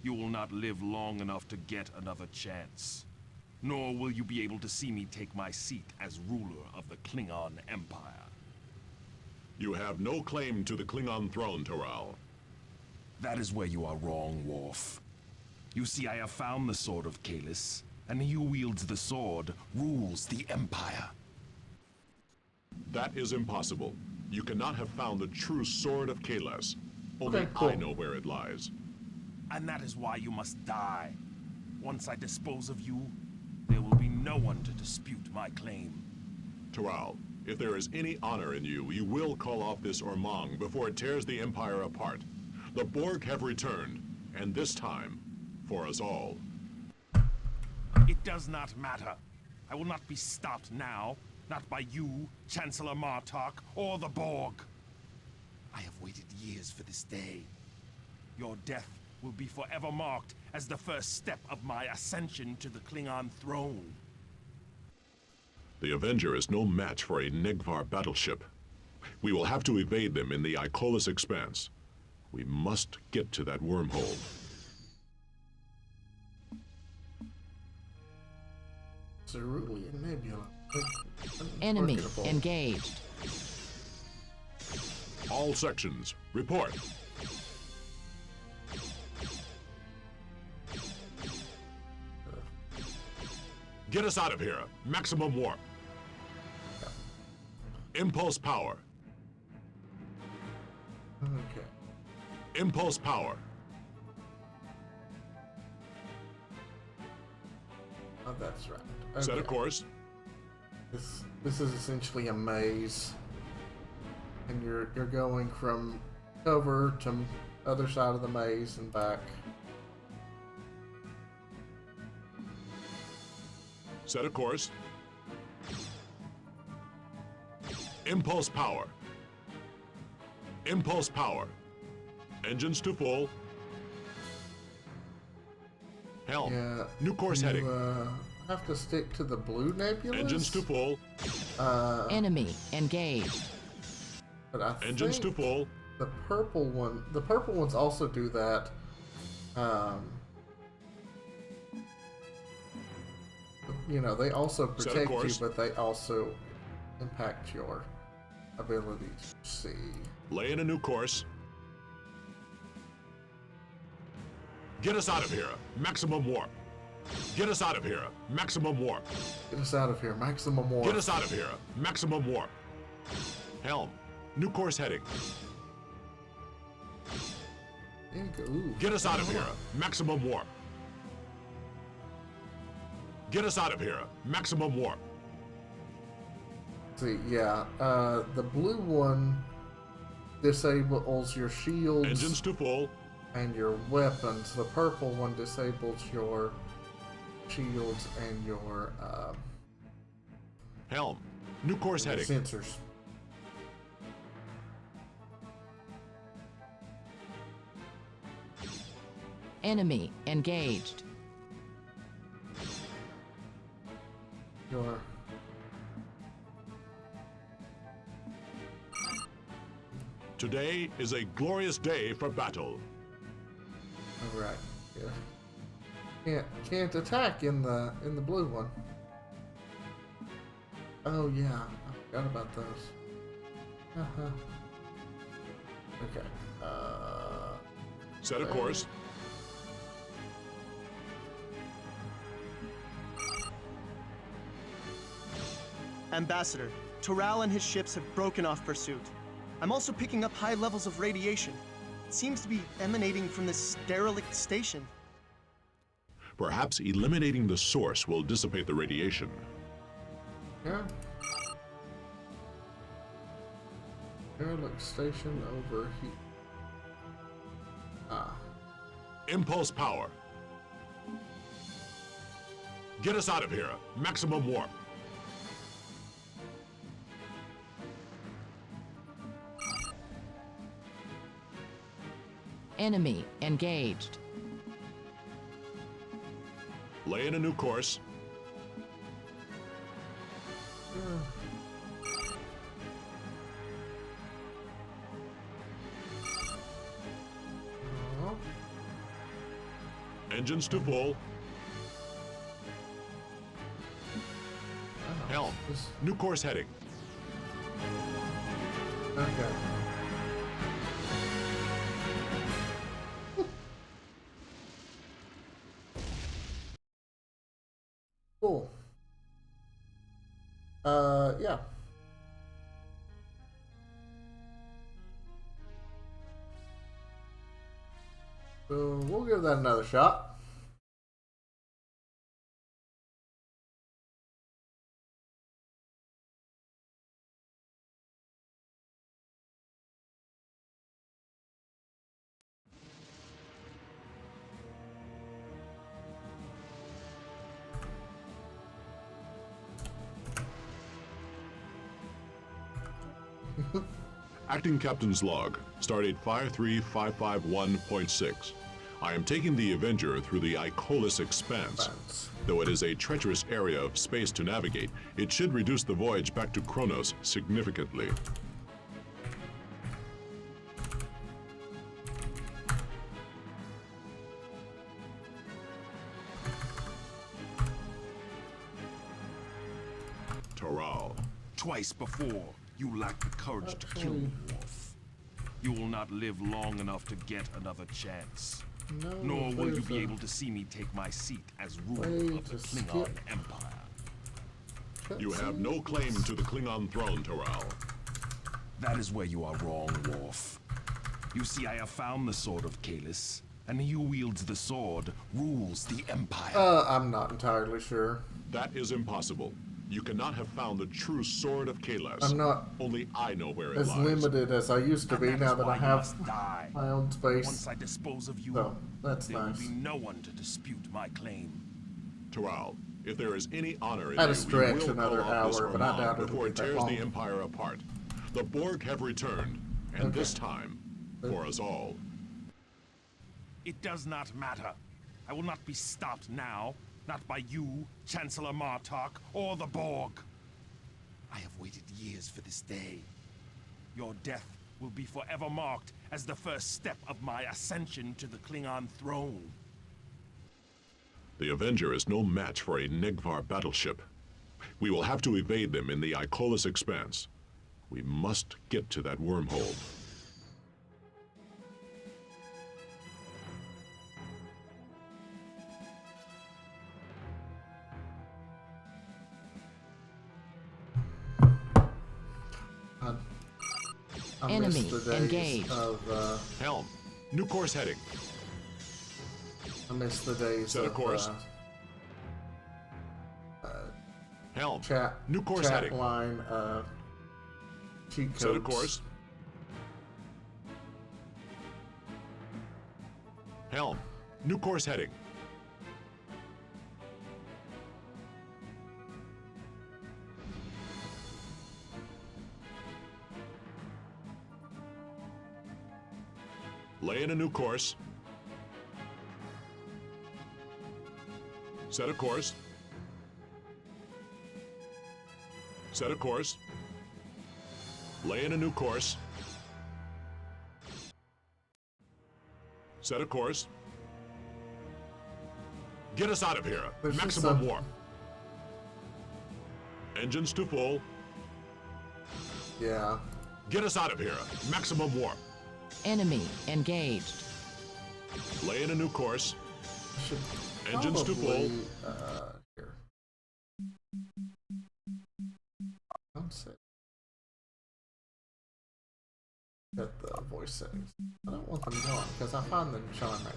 You will not live long enough to get another chance. Nor will you be able to see me take my seat as ruler of the Klingon Empire. You have no claim to the Klingon throne, Toral. That is where you are wrong, Worf. You see, I have found the Sword of Kalis, and he who wields the sword rules the Empire. That is impossible. You cannot have found the true Sword of Kalis. Only Okay, cool. I know where it lies. And that is why you must die. Once I dispose of you, there will be no one to dispute my claim. Toral, if there is any honor in you, you will call off this Ormang before it tears the Empire apart. The Borg have returned, and this time, for us all. It does not matter. I will not be stopped now. Not by you, Chancellor Martok, or the Borg. I have waited years for this day. Your death will be forever marked as the first step of my ascension to the Klingon throne. The Avenger is no match for a Negvar battleship. We will have to evade them in the Icolis Expanse. We must get to that wormhole. Cerulean Nebula. Enemy engaged. All sections, report. Get us out of here. Maximum warp. Impulse power. Okay. Impulse power. Oh, that's right. Set a Okay. course. This is essentially a maze, and you're going from cover to other side of the maze and back. Set a course. Impulse power. Impulse power. Engines to full. Helm. Yeah. New course you, heading. Have to stick to the blue nebula. Engines to full. Enemy engaged. But I Engines to think full. the purple ones also do that. They also Set a protect you, course. but they also impact your ability to see. Lay in a new course. Get us out of here. Maximum warp. Get us out of here. Maximum warp. Get us out of here. Maximum warp. Get us out of here. Maximum warp. Helm. New course heading. Ooh. Get us out of here. Maximum warp. Get us out of here. Maximum warp. See, yeah. The blue one disables your shields. Engines to full. And your weapons. The purple one disables your shields and your Helm. New course heading. sensors. Enemy engaged. Your Today is a glorious day for battle. all right. Yeah. Can't attack in the blue one. Oh yeah, I forgot about those. Okay. Set a course. Ambassador, Toral and his ships have broken off pursuit. I'm also picking up high levels of radiation. It seems to be emanating from this derelict station. Perhaps eliminating the source will dissipate the radiation. Yeah. Derelict station over here. Ah. Impulse power. Get us out of here. Maximum warp. Enemy engaged. Lay in a new course. Engines to full. Helm. New course heading. Okay. Cool. Yeah. So we'll give that another shot. Acting Captain's Log, Stardate 53551.6. I am taking the Avenger through the Icolis Expanse. Though it is a treacherous area of space to navigate, it should reduce the voyage back to Kronos significantly. Toral. Twice before, you lacked the courage to kill me, Worf. You will not live long enough to get another chance. No, Nor will you be able to see me take my seat as ruler of the Klingon Empire. You have no claim to the Klingon throne, Toral. That is where you are wrong, Worf. You see, I have found the Sword of Kalis, and he who wields the sword rules the Empire. I'm not entirely sure. That is impossible. You cannot have found the true Sword of Kalis. I'm not Only I know where it as lies. limited as I used to be now that I have my own space. Once I dispose of you, so, that's there nice. will be no one to dispute my claim. Toral, if there is any honor in I'd you, stretch we will another call off this hour, but I Armada doubt it'll before it be that tears long. the Empire apart. The Borg have returned, and this time, for us all. It does not matter. I will not be stopped now. Not by you, Chancellor Martok, or the Borg. I have waited years for this day. Your death will be forever marked as the first step of my ascension to the Klingon throne. The Avenger is no match for a Negvar battleship. We will have to evade them in the Icolis Expanse. We must get to that wormhole. Enemy engaged. Helm, new course heading. I miss the days Set a course. Helm, new course chat heading. line, cheat codes. Set a course. Helm, new course heading. Lay in a new course. Set a course. Set a course. Lay in a new course. Set a course. Get us out of here. Maximum warp. Engines to full. Yeah. Get us out of here. Maximum warp. Enemy engaged. Lay in a new course. Should Engines to full. Here. Don't say. at the voice settings. I don't want them gone because I find them charming.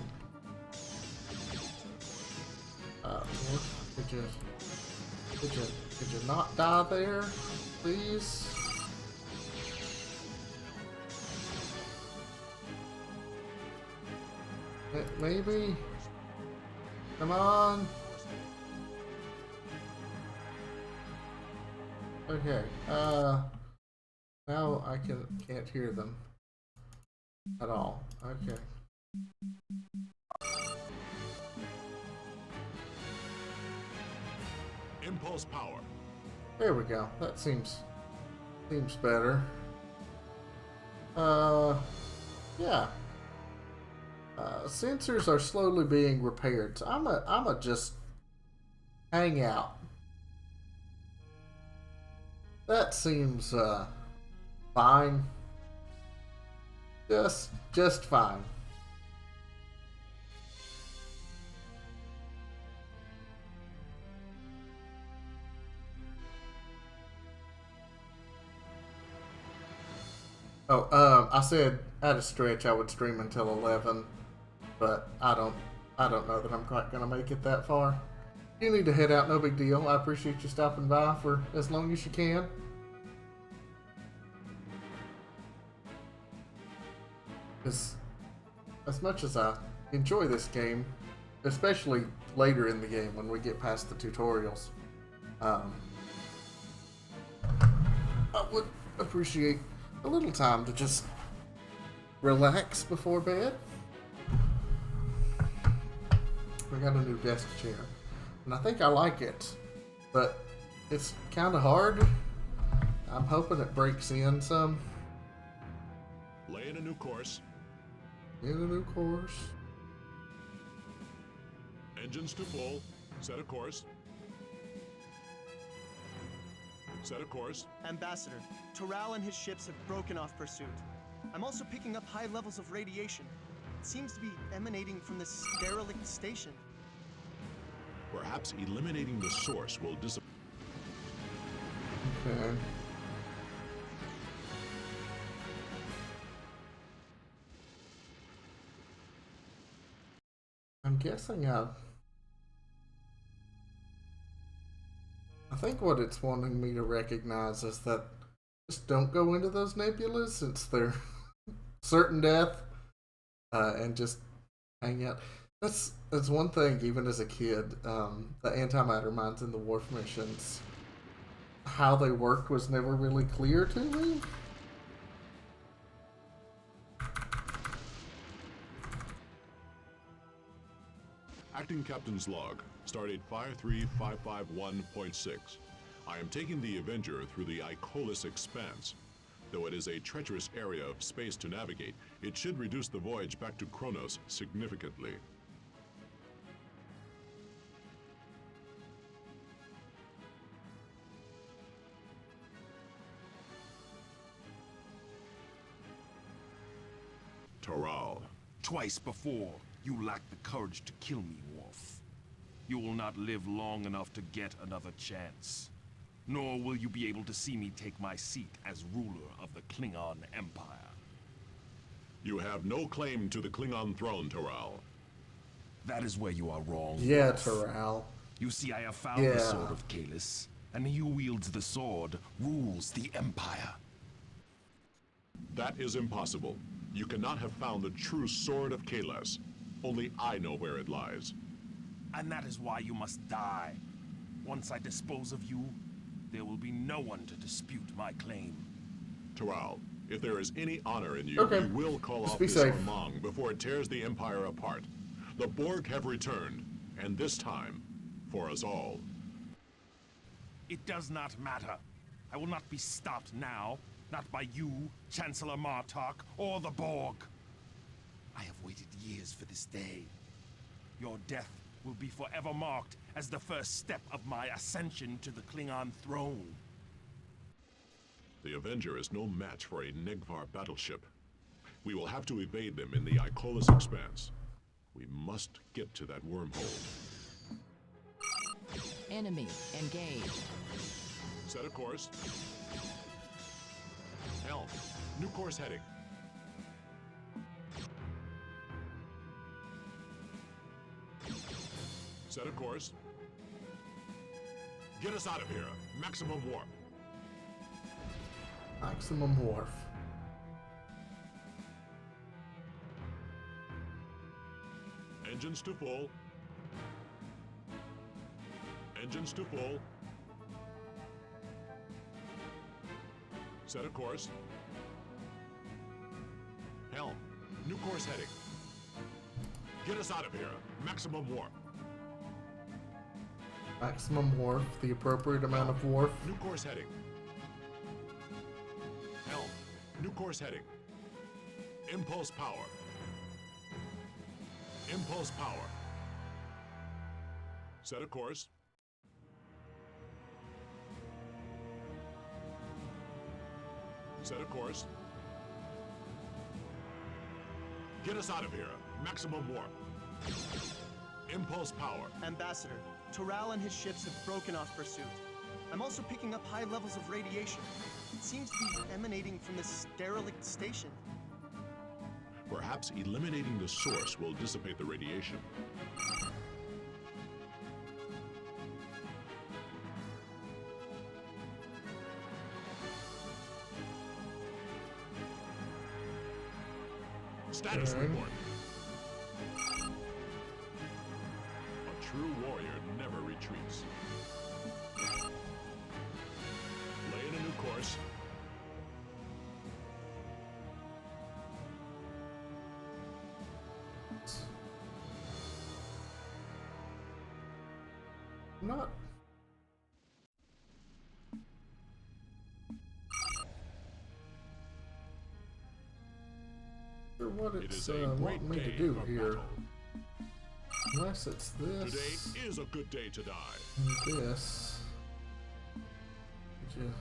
Could you not die there, please? Maybe? Come on. Okay, now I can't hear them at all. Okay. Impulse power. There we go. That seems better. Yeah. Sensors are slowly being repaired, so I'ma just hang out. That seems fine. Just fine. Oh, I said at a stretch I would stream until 11, but I don't know that I'm quite gonna make it that far. You need to head out, no big deal. I appreciate you stopping by for as long as you can. Because as much as I enjoy this game, especially later in the game when we get past the tutorials, I would appreciate a little time to just relax before bed. We got a new desk chair, and I think I like it, but it's kind of hard. I'm hoping it breaks in some. Lay in a new course. In a new course. Engines to full. Set a course. Set a course. Ambassador, Toral and his ships have broken off pursuit. I'm also picking up high levels of radiation. It seems to be emanating from this derelict station. Perhaps eliminating the source will disappear. Okay. I'm guessing I think what it's wanting me to recognize is that just don't go into those nebulas since they're certain death, and just hang out. That's one thing. Even as a kid, the antimatter mines in the Worf missions, how they worked was never really clear to me. Acting Captain's Log, Stardate 53551.6. I am taking the Avenger through the Icolis Expanse. Though it is a treacherous area of space to navigate, it should reduce the voyage back to Kronos significantly. Toral. Twice before, you lacked the courage to kill me, Worf. You will not live long enough to get another chance. Nor will you be able to see me take my seat as ruler of the Klingon Empire. You have no claim to the Klingon throne, Toral. That is where you are wrong. Yeah, Worf. Toral. You see, I have found the sword of Kalis, and he who wields the sword rules the Empire. That is impossible. You cannot have found the true sword of Kalis. Only I know where it lies. And that is why you must die. Once I dispose of you, there will be no one to dispute my claim. Toral, if there is any honor in you, Okay. you will call Just off be this safe. Armada before it tears the Empire apart. The Borg have returned, and this time, for us all. It does not matter. I will not be stopped now. Not by you, Chancellor Martok, or the Borg. I have waited years for this day. Your death will be forever marked as the first step of my ascension to the Klingon throne. The Avenger is no match for a Negvar battleship. We will have to evade them in the Icolis Expanse. We must get to that wormhole. Enemy engaged. Set a course. Helm, new course heading. Set a course. Get us out of here. Maximum warp. Maximum warp. Engines to full. Engines to full. Set a course. Helm. New course heading. Get us out of here. Maximum warp. Maximum warp. The appropriate amount of warp. New course heading. Helm. New course heading. Impulse power. Impulse power. Set a course. Set a course. Get us out of here. Maximum warp. Impulse power. Ambassador, Toral and his ships have broken off pursuit. I'm also picking up high levels of radiation. It seems to be emanating from this derelict station. Perhaps eliminating the source will dissipate the radiation. Status report. A true warrior never retreats. Lay in a new course. Not. Sure what it's wanting me to do here. Battle. Unless it's this. Today is a good day to die. And this. Could you...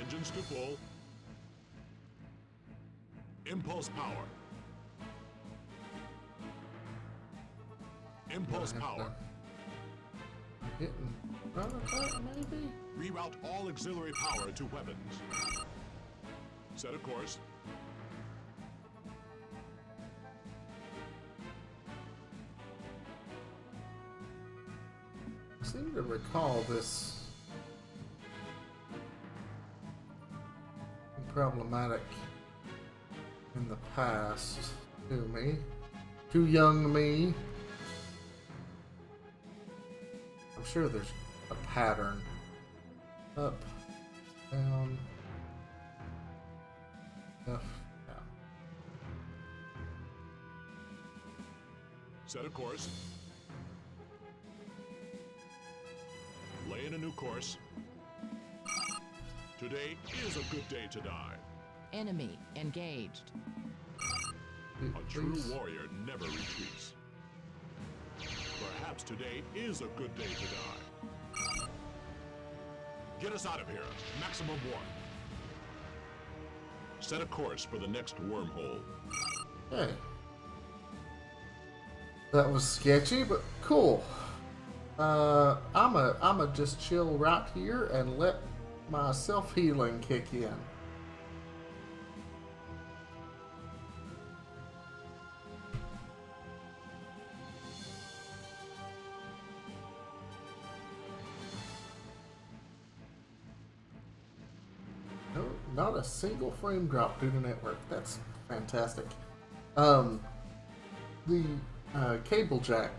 Engines to full. Impulse power. Impulse power. Hitting prototype, maybe? Reroute all auxiliary power to weapons. Set a course. I seem to recall this problematic in the past to me. Too young me. I'm sure there's a pattern. Up, down, F, down. Set a course. Lay in a new course. Today is a good day to die. Enemy engaged. A true warrior never retreats. Perhaps today is a good day to die. Get us out of here. Maximum warp. Set a course for the next wormhole. Hey. That was sketchy, but cool. I'ma just chill right here and let my self-healing kick in. No, not a single frame drop due to network. That's fantastic. The cable jack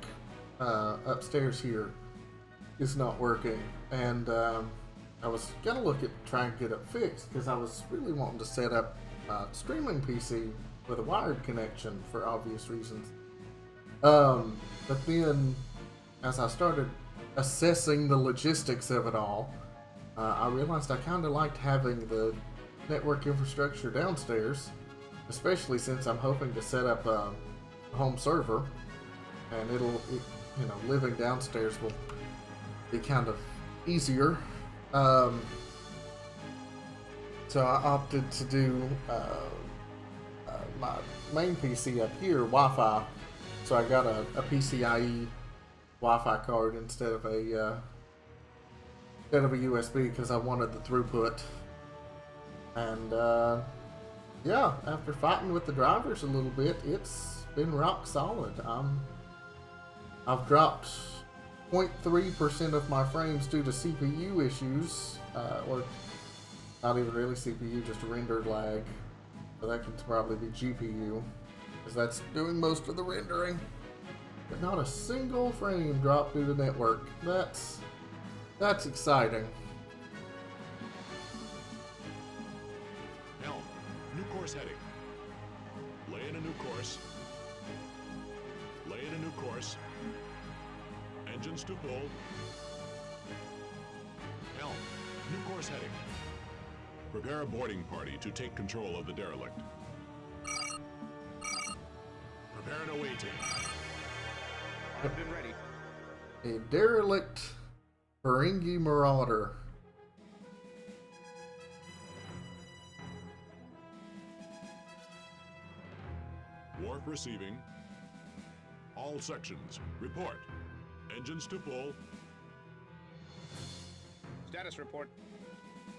upstairs here is not working, and I was gonna look at trying to get it fixed because I was really wanting to set up a streaming PC with a wired connection for obvious reasons. But then, as I started assessing the logistics of it all, I realized I kind of liked having the network infrastructure downstairs, especially since I'm hoping to set up a home server, and you know, living downstairs will be kind of easier. So I opted to do my main PC up here, Wi-Fi. So I got a PCIe Wi-Fi card instead of a USB because I wanted the throughput. And yeah, after fighting with the drivers a little bit, it's been rock solid. I've dropped 0.3% of my frames due to CPU issues, or not even really CPU, just render lag. So that could probably be GPU, because that's doing most of the rendering. But not a single frame dropped due to network. That's exciting. Helm, new course heading. Lay in a new course. Lay in a new course. Engines to full. Helm, new course heading. Prepare a boarding party to take control of the derelict. Prepare an away team. I've been ready. A derelict Ferengi Marauder. Wharf receiving. All sections, report. Engines to full. Status report.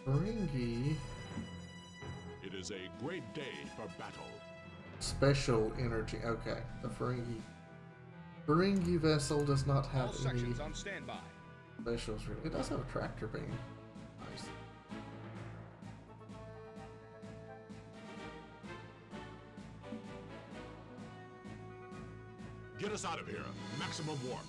Ferengi. It is a great day for battle. Special energy. Okay, the Ferengi vessel does not have All any sections on standby. specials. Really, it does have a tractor beam. Nice. Get us out of here. Maximum warp.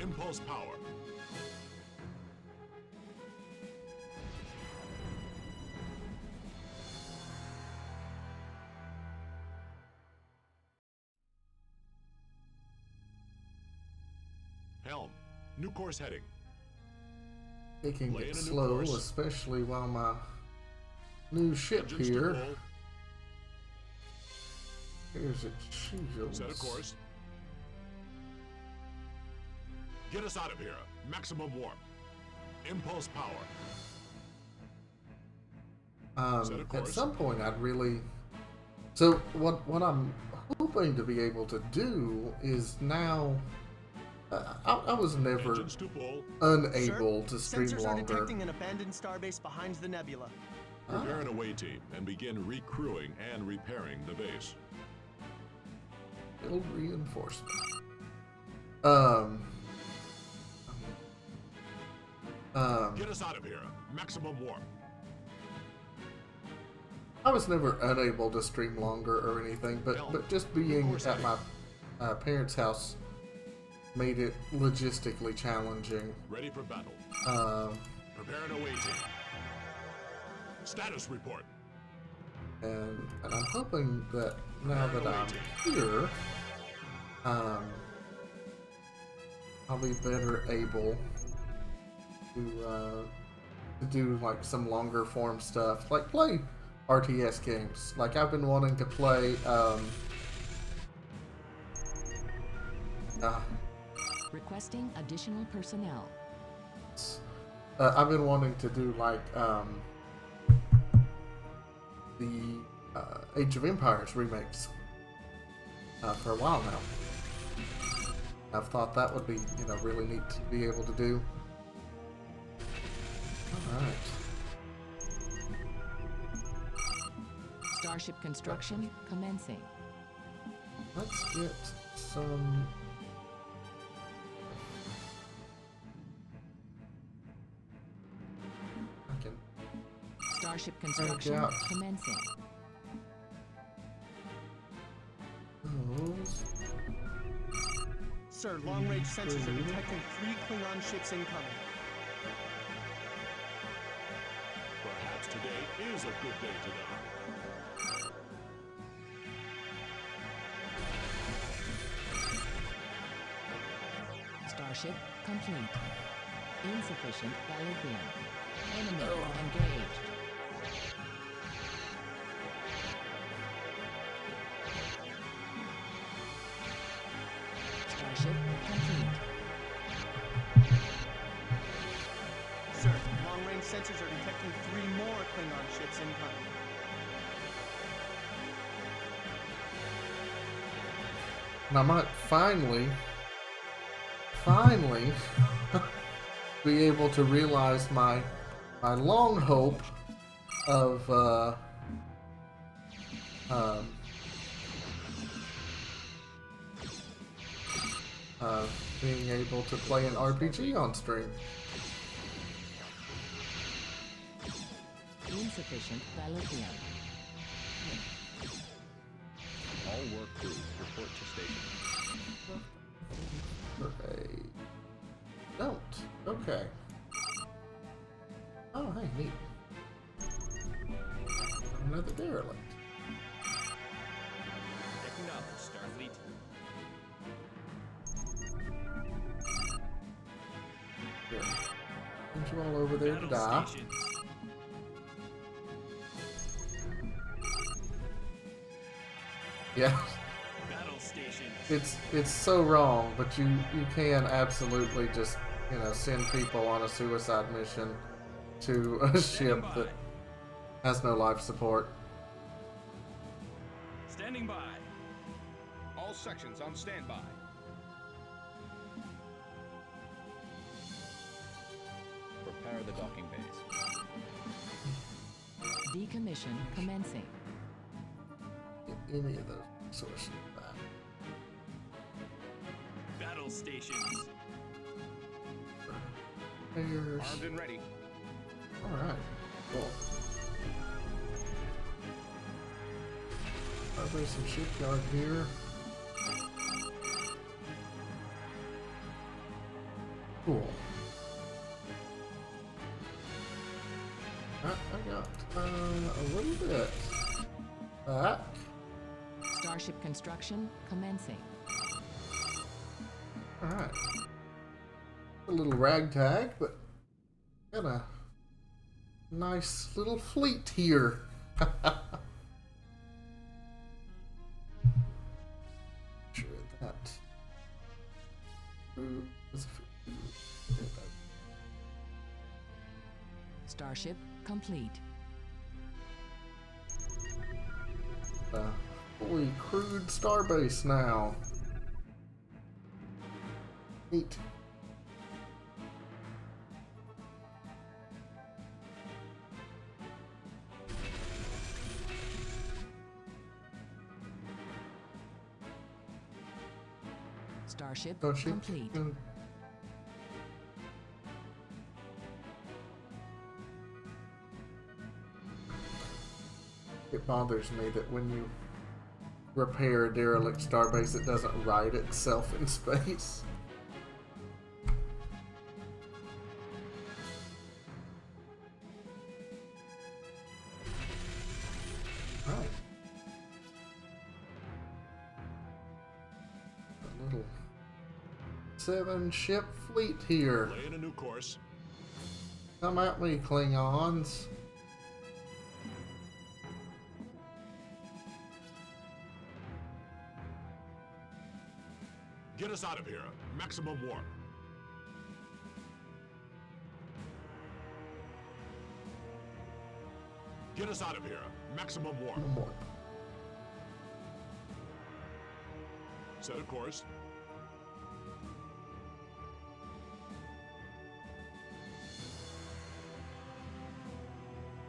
Impulse power. Helm, new course heading. Taking Lay in it a new slow, course. especially while my new ship Engines to here. full. Here's its shields. Set a course. Get us out of here. Maximum warp. Impulse power. Set a At course. some point, I'd really. So what I'm hoping to be able to do is now. I was never Engines to full. unable to stream Sensors are longer. detecting an abandoned starbase behind the nebula. Prepare an away team and begin recrewing and repairing the base. Build reinforcement. Get us out of here. Maximum warp. I was never unable to stream longer or anything, but just being at my parents' house made it logistically challenging. Ready for battle. Prepare an away team. Status report. And I'm hoping that now that I'm here, I'll be better able to do like some longer form stuff, like play RTS games. Like I've been wanting to play. Requesting additional personnel. I've been wanting to do like the Age of Empires remakes for a while now. I've thought that would be, really neat to be able to do. Alright. Starship construction commencing. Let's get some... Starship construction commencing. Sir, long-range sensors are detecting 3 Klingon ships incoming. Perhaps today is a good day to die. Starship complete. Insufficient valid beam. Enemy engaged. Starship complete. Sir, long-range sensors are detecting 3 more Klingon ships incoming. And I might finally finally be able to realize my long hope of being able to play an RPG on stream. Insufficient dilithium. All work crews report to station. Don't. Okay. Oh, hey, neat. Another derelict. Acknowledge, Starfleet. Here. Send you all over there to die. Stations. Yeah. Battle stations. It's so wrong, but you can absolutely just, you know, send people on a suicide mission to a ship that has no life support. Standing by. All sections on standby. Prepare the docking bays. Decommission commencing. Get any of those resources back. Battle stations. Repairs. Armed and ready. Alright, cool. There's some shipyard here. Cool. I got a little bit back. Starship construction commencing. Alright. A little ragtag, but got a nice little fleet here. Sure that. Starship complete. Fully crewed starbase now. Neat. Starship Starship complete. It bothers me that when you repair a derelict starbase, it doesn't right itself in space. Right. A little 7-ship fleet here. Laying a new course. Come at me, Klingons. Get us out of here. Maximum warp. Get us out of here. Maximum warp. Set a course.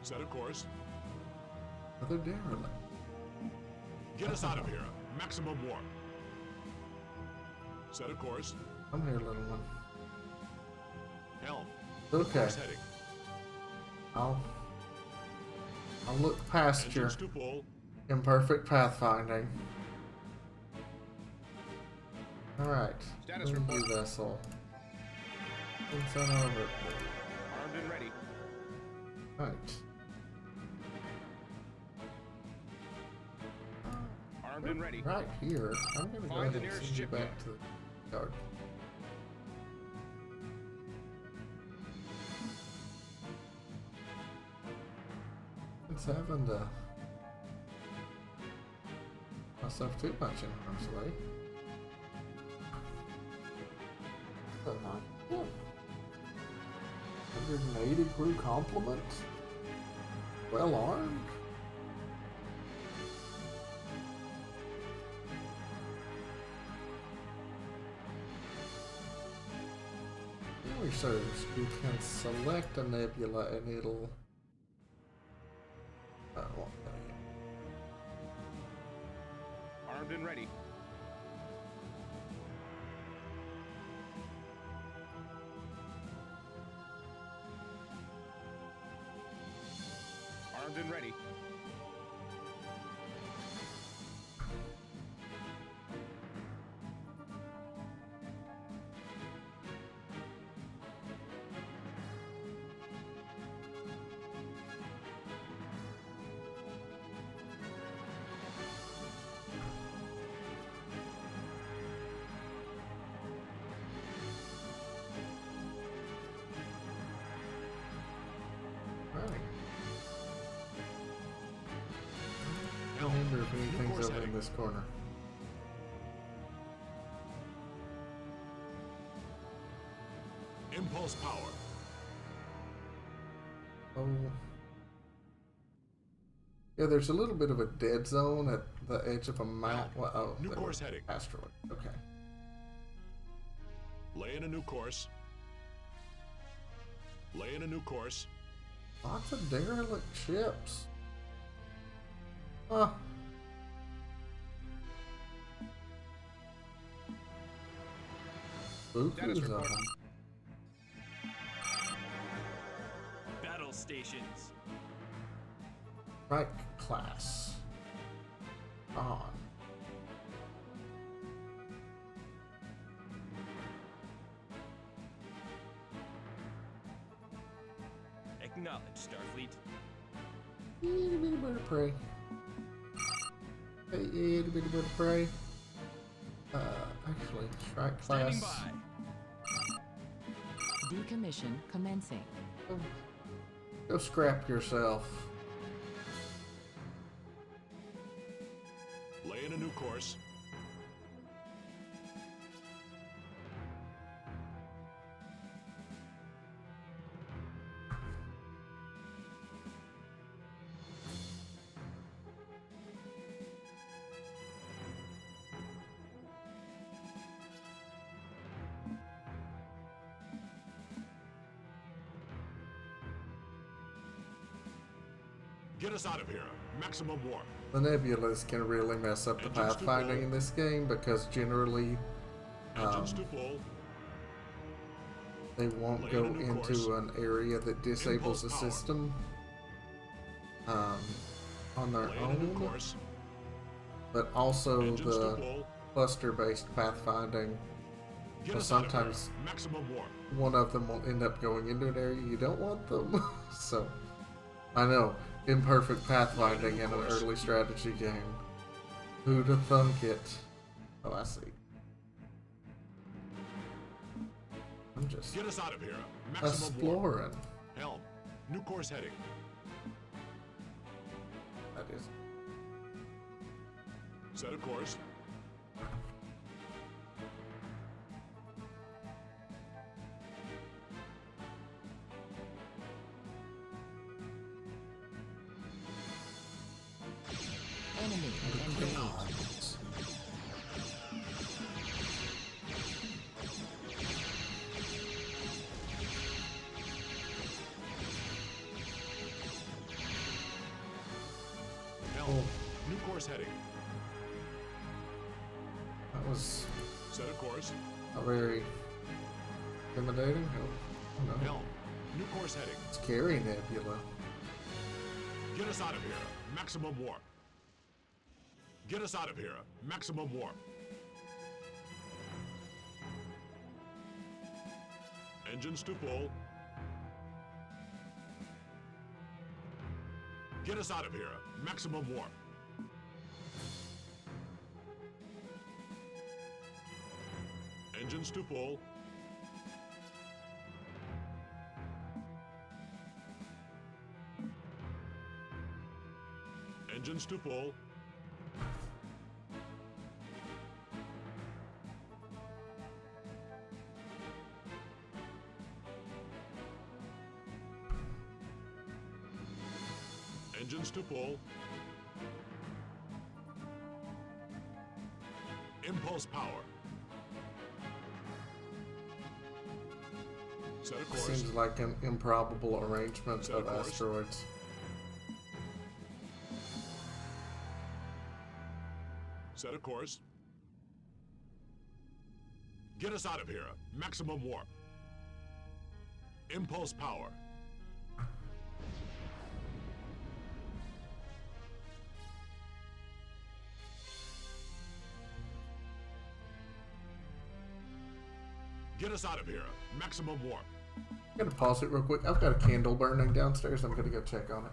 Set a course. Another derelict. Get us out of here. Maximum warp. Set a course. I'm here, little one. Helm. Okay. Course heading. I'll look past your Engines to full. imperfect pathfinding. Alright. Status report. Vessel. Send over. Armed and ready. Right. Armed and ready. Right here. I'm gonna go Find the ahead and nearest send you shipyard. back to the yard. It's having to myself too much in harm's way. But not good. 180 crew complement. Well armed. memory serves, you can select a nebula and it'll. I won't tell you. Armed and ready. Armed and ready. I wonder if anything's over in this corner. Impulse power. Oh. Yeah, there's a little bit of a dead zone at the edge of a map. Well, oh, New course heading. Asteroid. Okay. Lay in a new course. Lay in a new course. Lots of derelict ships. Huh. Status Spooky report. zone. Battle stations. Strike class. On. Acknowledge, Starfleet. Itty bitty bird of prey. Hey, itty bitty bird of prey. Actually, strike Standing class. by. Decommission commencing. Go scrap yourself. Lay in a new course. Get us out of here. Maximum warp. The nebulas can really mess up the Engines to pathfinding full. in this game because generally Engines to full. they won't Lay go in a new into course. an area that disables the Impulse power. system on their Lay in a new own, course. but also Engines to the full. cluster-based pathfinding. Get So us out of here. sometimes Maximum warp. one of them will end up going into an area you don't want them. So, I know, imperfect pathfinding in an early strategy game. Who'd have thunk it? Oh, I see. I'm just Get us out of here. Maximum warp. exploring. Helm. New course heading. That is. Set a course. Enemy engaged. Helm. New course heading. That was Set a course. not very intimidating. Oh, no. Helm. New course heading. Scary nebula. Get us out of here. Maximum warp. Get us out of here. Maximum warp. Engines to full. Get us out of here. Maximum warp. Engines to full. Engines to full. Engines to full. Impulse power. Set a course. Seems like an improbable arrangement Set a of course. asteroids. Set a course. Get us out of here. Maximum warp. Impulse power. Get us out of here. Maximum warp. I'm gonna pause it real quick. I've got a candle burning downstairs. I'm gonna go check on it.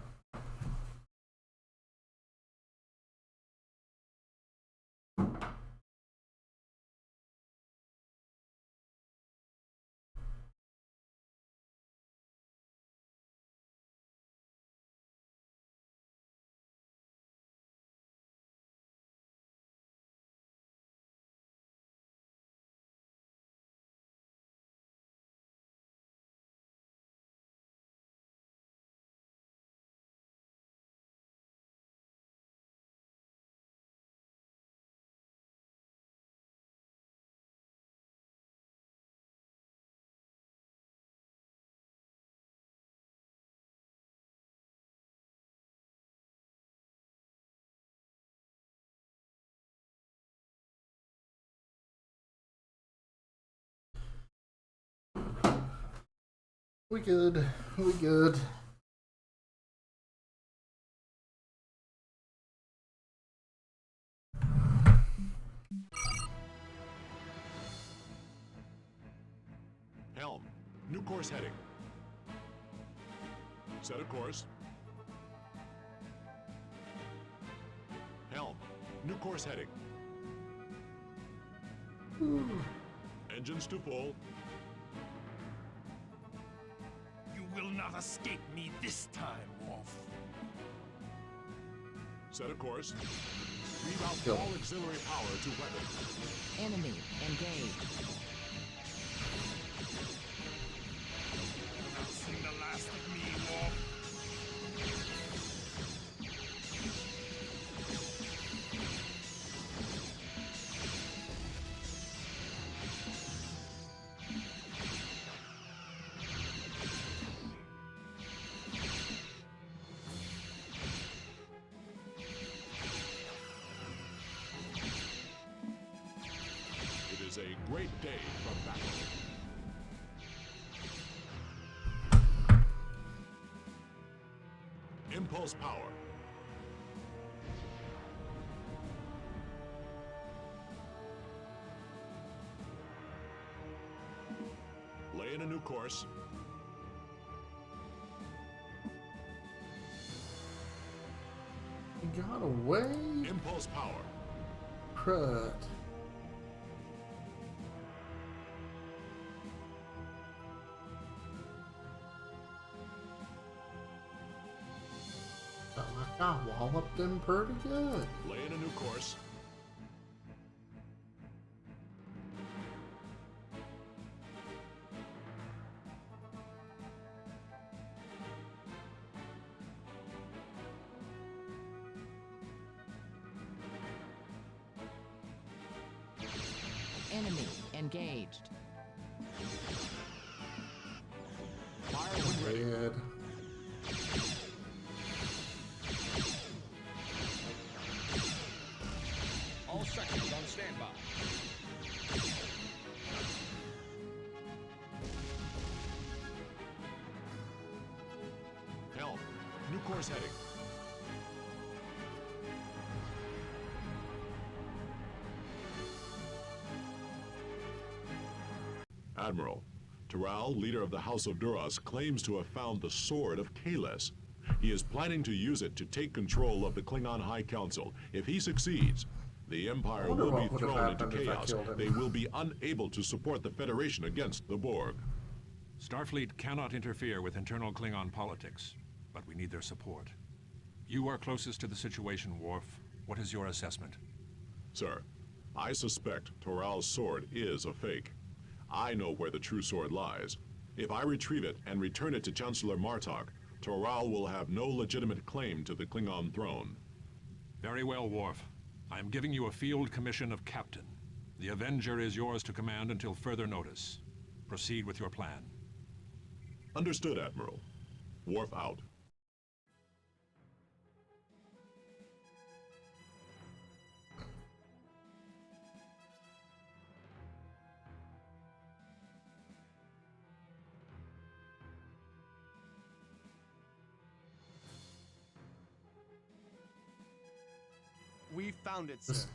We good. We good. Helm. New course heading. Set a course. Helm. New course heading. Engines to full. You will not escape me this time, Worf. Set a course. Read out all auxiliary power to weapons. Enemy engaged. Not seen the last of me, Worf. It is a great day for battle. Impulse power. Lay in a new course. He got away. Impulse power. Crud. Felt like I walloped him pretty good. Lay in a new course. Enemy engaged. Fire when ready. Red. All sections on standby. Helm. New course heading. Admiral, Taral, leader of the House of Duras, claims to have found the Sword of Kahless. He is planning to use it to take control of the Klingon High Council. If he succeeds, the Empire wonder will what be would have thrown into happened if I chaos. killed him. They will be unable to support the Federation against the Borg. Starfleet cannot interfere with internal Klingon politics, but we need their support. You are closest to the situation, Worf. What is your assessment? Sir, I suspect Toral's sword is a fake. I know where the true sword lies. If I retrieve it and return it to Chancellor Martok, Toral will have no legitimate claim to the Klingon throne. Very well, Worf. I am giving you a field commission of captain. The Avenger is yours to command until further notice. Proceed with your plan. Understood, Admiral. Worf out. We found it, sir.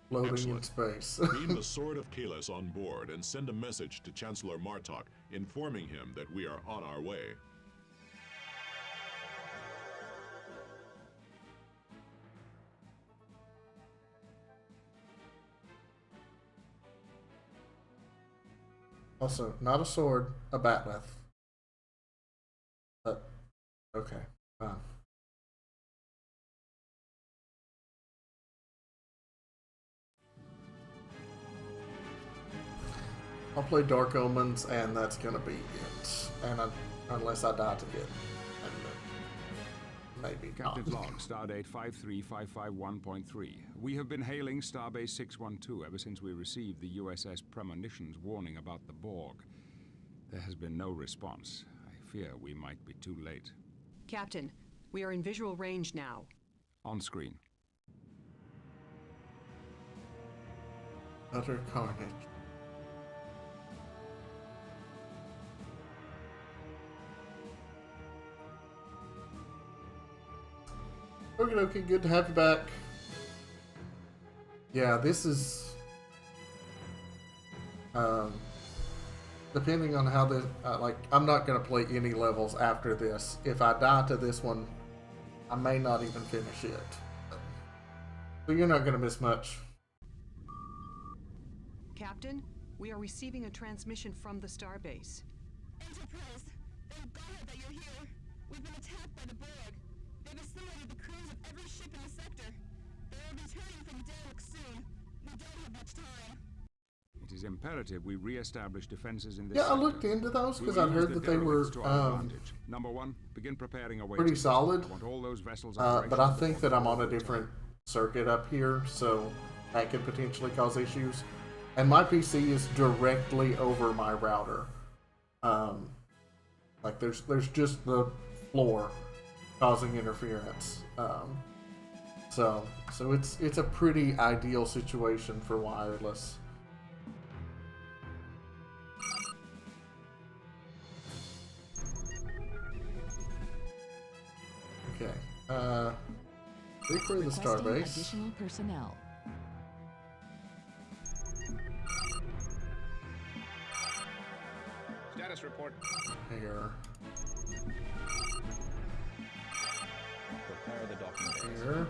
Floating in space. Beam the Sword of Kahless on board and send a message to Chancellor Martok informing him that we are on our way. Also, not a sword, a bat'leth. But, okay, fine. I'll play Dark Omens, and that's gonna be it. And unless I die to it, and maybe Captain's not. log, stardate 53551.3. We have been hailing Starbase 612 ever since we received the USS Premonition's warning about the Borg. There has been no response. I fear we might be too late. Captain, we are in visual range now. On screen. Utter carnage. Okay, good to have you back. Yeah, this is depending on how this like, I'm not gonna play any levels after this. If I die to this one, I may not even finish it. So you're not gonna miss much. Captain, we are receiving a transmission from the starbase. Enterprise, thank God that you're here. We've been attacked by the Borg. They've assimilated the crews of every ship in the sector. They're returning from Dalek soon. We don't have much time. It is imperative we re-establish defenses in this Yeah, sector. I looked into those because I'd heard that they were Number one, begin preparing a way pretty solid. I want all those vessels But I think that I'm on a different circuit up here, so that could potentially cause issues. And my PC is directly over my router. Like there's just the floor causing interference. So it's a pretty ideal situation for wireless. Okay. Recreate the starbase. Additional personnel. Status report. Here. Prepare the docking bays. Here.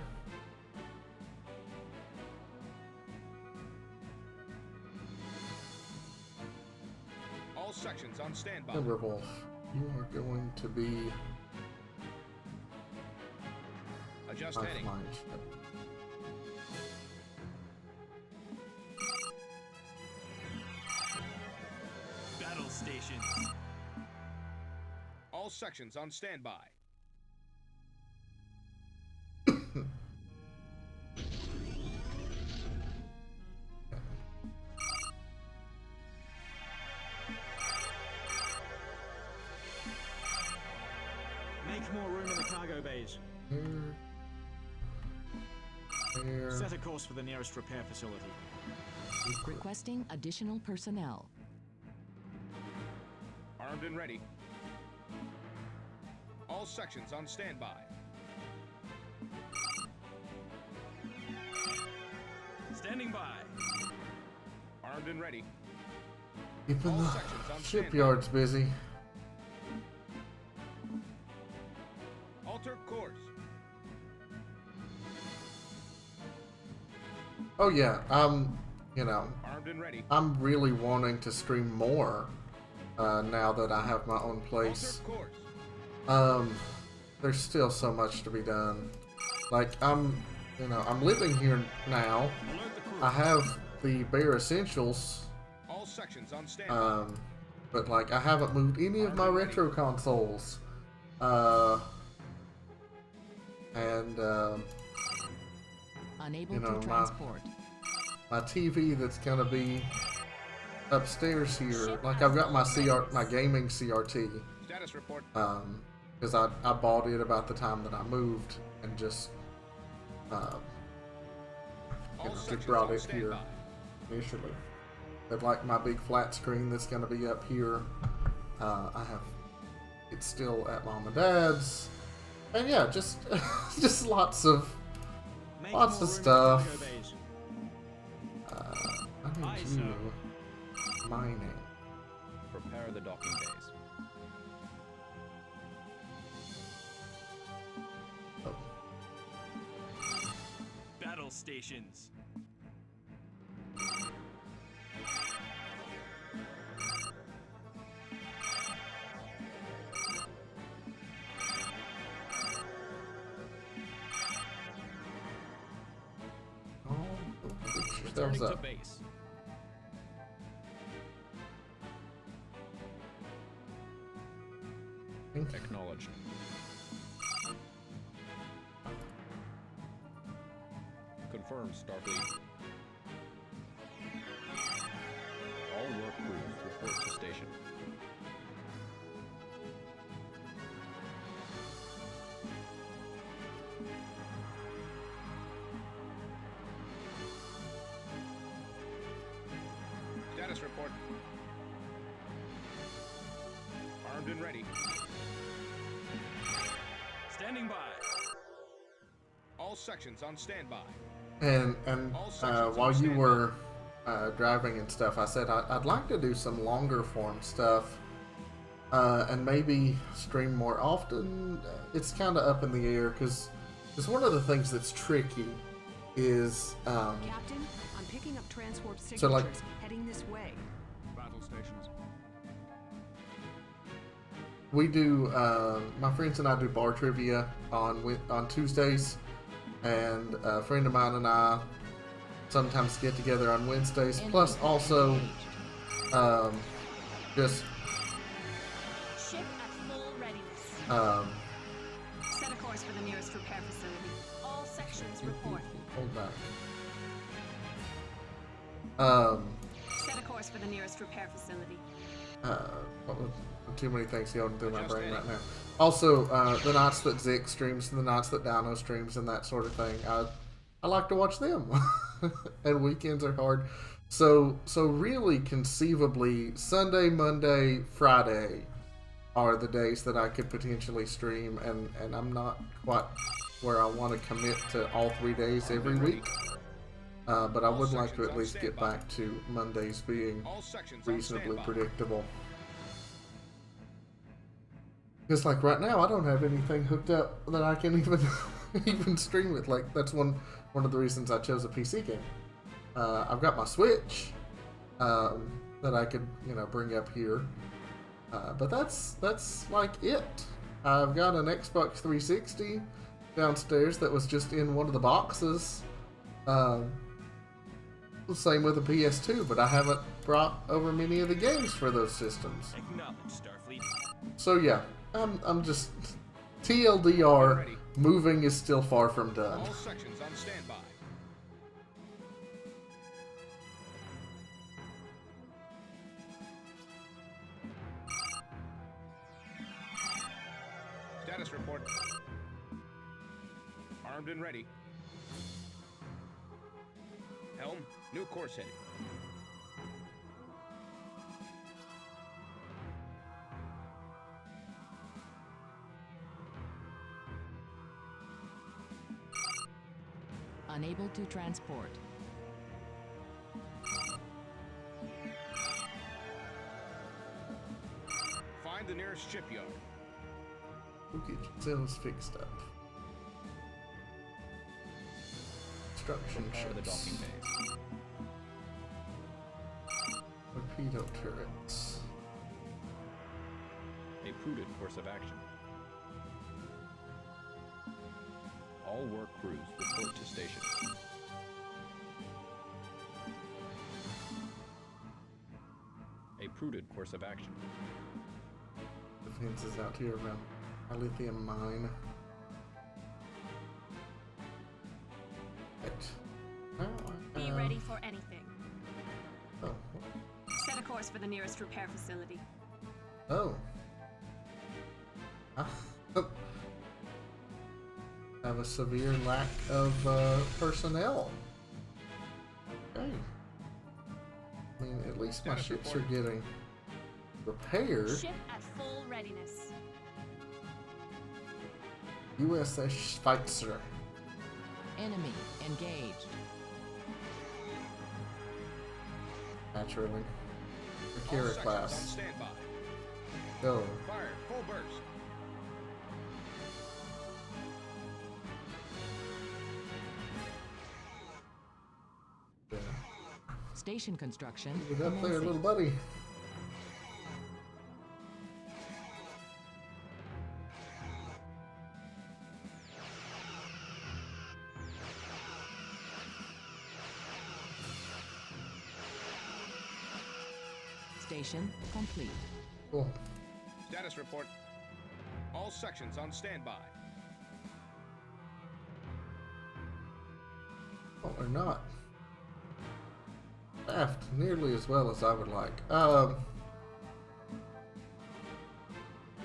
All sections on standby. Timberwolf, you are going to be Adjust off heading. my ship. Battle stations. All sections on standby. Make more room in the cargo bays. Here. Set a course for the nearest repair facility. Requesting additional personnel. Armed and ready. All sections on standby. Standing by. Armed and ready. Keeping All the sections on shipyards busy. Alter course. Oh yeah, you know, Armed and ready. I'm really wanting to stream more now that I have my own place. Alter course. There's still so much to be done. Like I'm living here now. I have the bare essentials. All sections on standby. But like I haven't moved any of my retro consoles. Unable you know, to transport. My TV that's gonna be upstairs here. Like I've got my gaming CRT Status report. Because I bought it about the time that I moved and just just brought it here initially. But like my big flat screen that's going to be up here, I have it's still at Mom and Dad's, and yeah, just just lots of stuff. I need you mining. Prepare the docking bays. Battle stations. Returning to base. Acknowledged. Confirm, Starfleet. All work crews report to station. Status report. Armed and ready. Standing by. All sections on standby. And while you were driving and stuff, I said I'd like to do some longer form stuff, and maybe stream more often. It's kind of up in the air because one of the things that's tricky is Captain, I'm picking up transwarp signatures so like heading this way. Battle stations. we do my friends and I do bar trivia on Tuesdays, and a friend of mine and I sometimes get together on Wednesdays. Plus, also just Ship at full readiness. Set a course for the nearest repair facility. All sections report. Hold back. Set a course for the nearest repair facility. Too many things going through my brain right now. Also, the nights that Zik streams and the nights that Dino streams and that sort of thing, I like to watch them. And weekends are hard. So really, conceivably, Sunday, Monday, Friday are the days that I could potentially stream, and I'm not quite where I want to commit to all 3 days every week. But I would like to at least get back to Mondays being reasonably predictable. Because like right now, I don't have anything hooked up that I can even stream with. Like that's one of the reasons I chose a PC game. I've got my Switch that I could bring up here, but that's like it. I've got an Xbox 360 downstairs that was just in one of the boxes. Same with the PS2, but I haven't brought over many of the games for those systems. Acknowledge, Starfleet. So yeah, I'm just TLDR. Moving is still far from done. All sections on standby. Status report. Armed and ready. Helm, new course heading. Unable to transport. Find the nearest shipyard. We'll get sails fixed up. Construction Prepare the ships. docking bays. Torpedo turrets. A prudent course of action. All work crews report to station. A prudent course of action. Defenses out here around a lithium mine. Right. Be ready for anything. Oh. Set a course for the nearest repair facility. Oh. Have a severe lack of personnel. Okay. I mean, at least my ships are getting repaired. Ship at full readiness. USS Schweitzer. Enemy engaged. Naturally. The All Kira sections on class. standby. Go. Fire, full burst. Yeah. Station construction. Get up there, commencing. little buddy. Station complete. Cool. Status report. All sections on standby. Well, they're not staffed nearly as well as I would like. To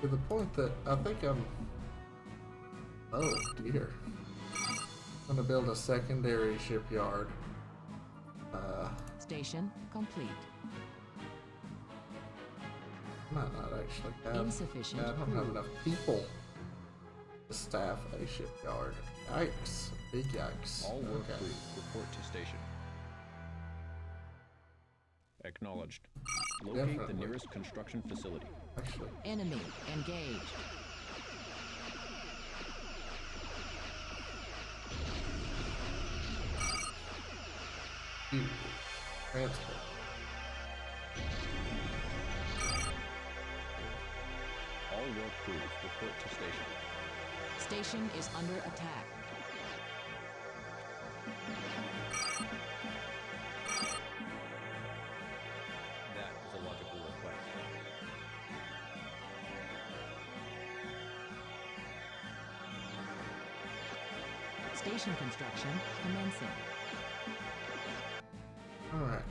the point that I think I'm... Oh, dear. I'm gonna build a secondary shipyard. Station complete. Might not actually have... Insufficient I don't have crew. enough people to staff a shipyard. Yikes. Big yikes. All work Okay. crew, report to station. Acknowledged. Locate Definitely. the nearest construction facility. Actually, Enemy engaged. you. Transport. All work crews, report to station. Station is under attack. That is a logical request. Station construction commencing. Alright,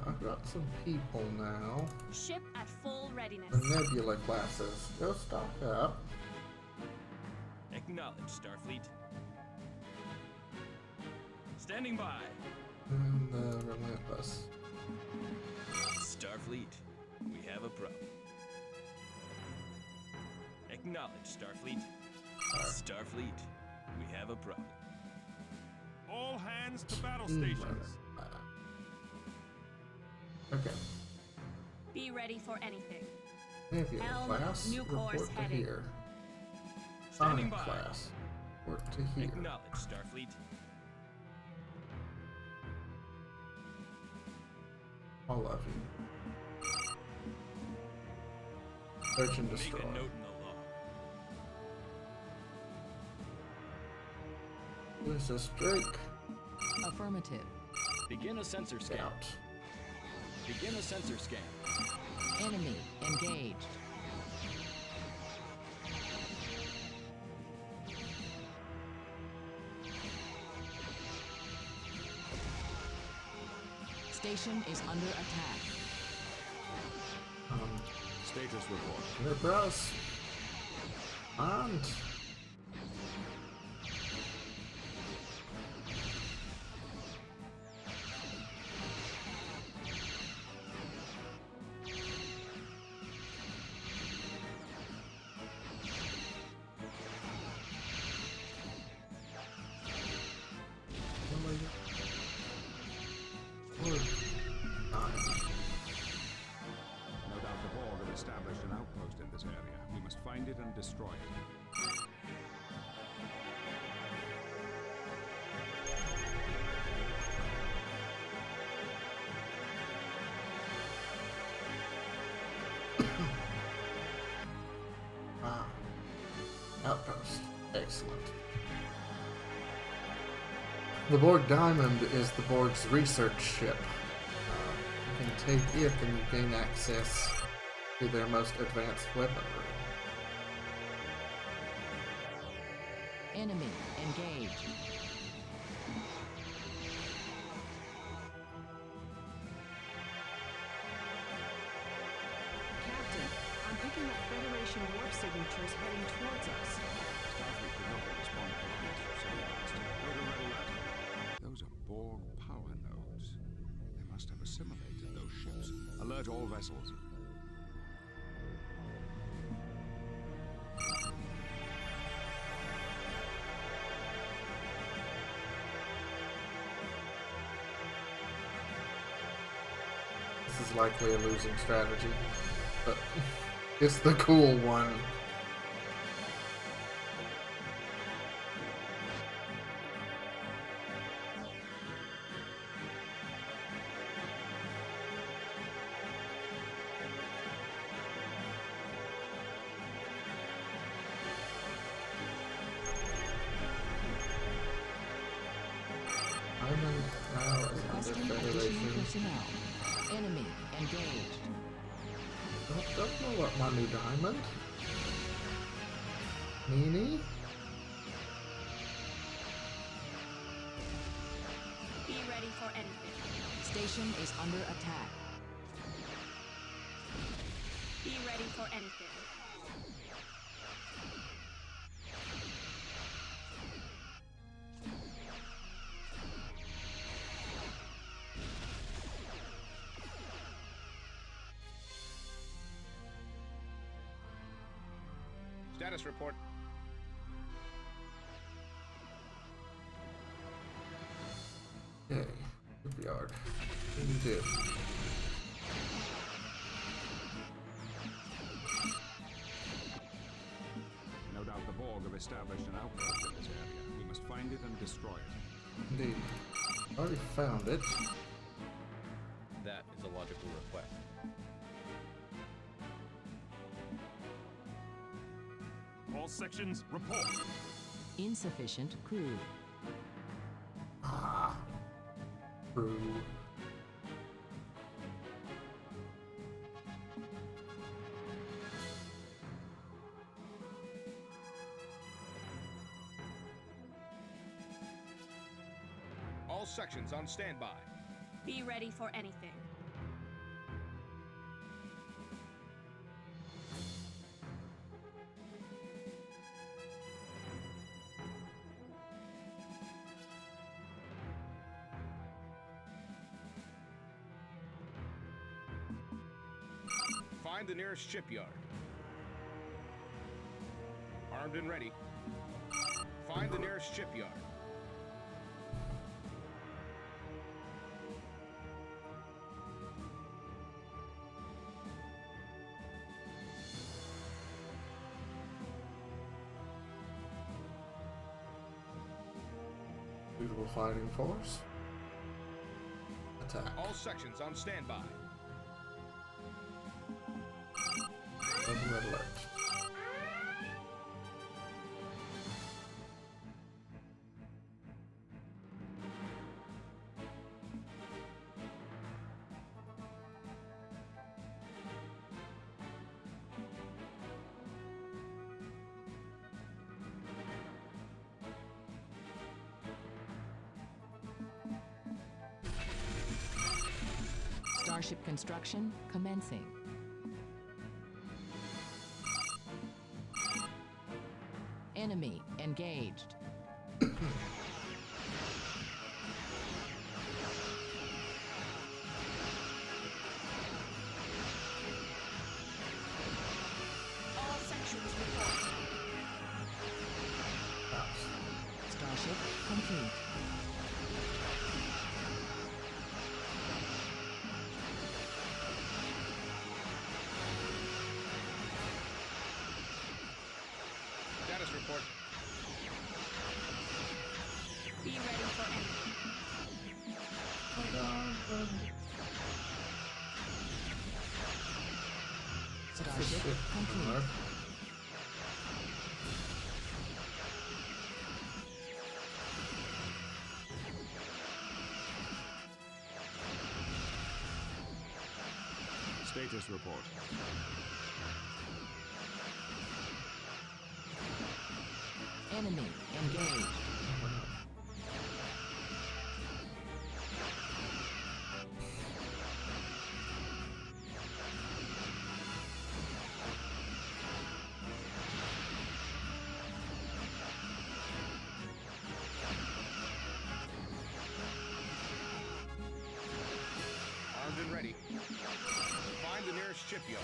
I've got some people now. Ship at full readiness. The Nebula classes. Go stock up. Acknowledge, Starfleet. Standing by. And the Relentless. Starfleet, we have a problem. Acknowledge, Starfleet. Starfleet, we have a problem. All hands to battle stations. Okay. Be ready for anything. Nebula Helm, class. new Report course to heading. here. Standing Sonic by. class. Report to here. Acknowledge, Starfleet. All of you. Search and destroy. Make a note in the log. Who is this Drake? Affirmative. Begin a sensor scan. Out. Begin a sensor scan. Enemy engaged. Station is under attack. Status report. Nebras. And No doubt the Borg have established an outpost in this area. We must find it and destroy it. wow. Outpost. Excellent. The Borg Diamond is the Borg's research ship. You can take it and you gain access to their most advanced weaponry. Enemy engaged. Captain, I'm picking up Federation Federation warp signatures heading towards us. Starfleet could not respond to this so fast. Total red alert. Those are Borg power nodes. They must have assimilated those ships. Alert all vessels. This is likely a losing strategy, but it's the cool one. Island now is under Federation. Personnel. Enemy engaged. Don't know what my new diamond. Meanie? Be ready for anything. Station is under attack. Be ready for anything. Status report. Okay, shipyard. What do you do? No doubt the Borg have established an outpost in this area. We must find it and destroy it. Indeed. Already found it. That is a logical request. All sections, report. Insufficient crew. Ah. True. All sections on standby. Be ready for anything. Find the nearest shipyard. Armed and ready. Find the nearest shipyard. Suitable fighting force. Attack. All sections on standby. Open red alert. Starship construction commencing. Enemy engaged. All sections report. Starship complete. Status report. Be ready for anything. Starship complete. Status report. Enemy engaged. shipyard.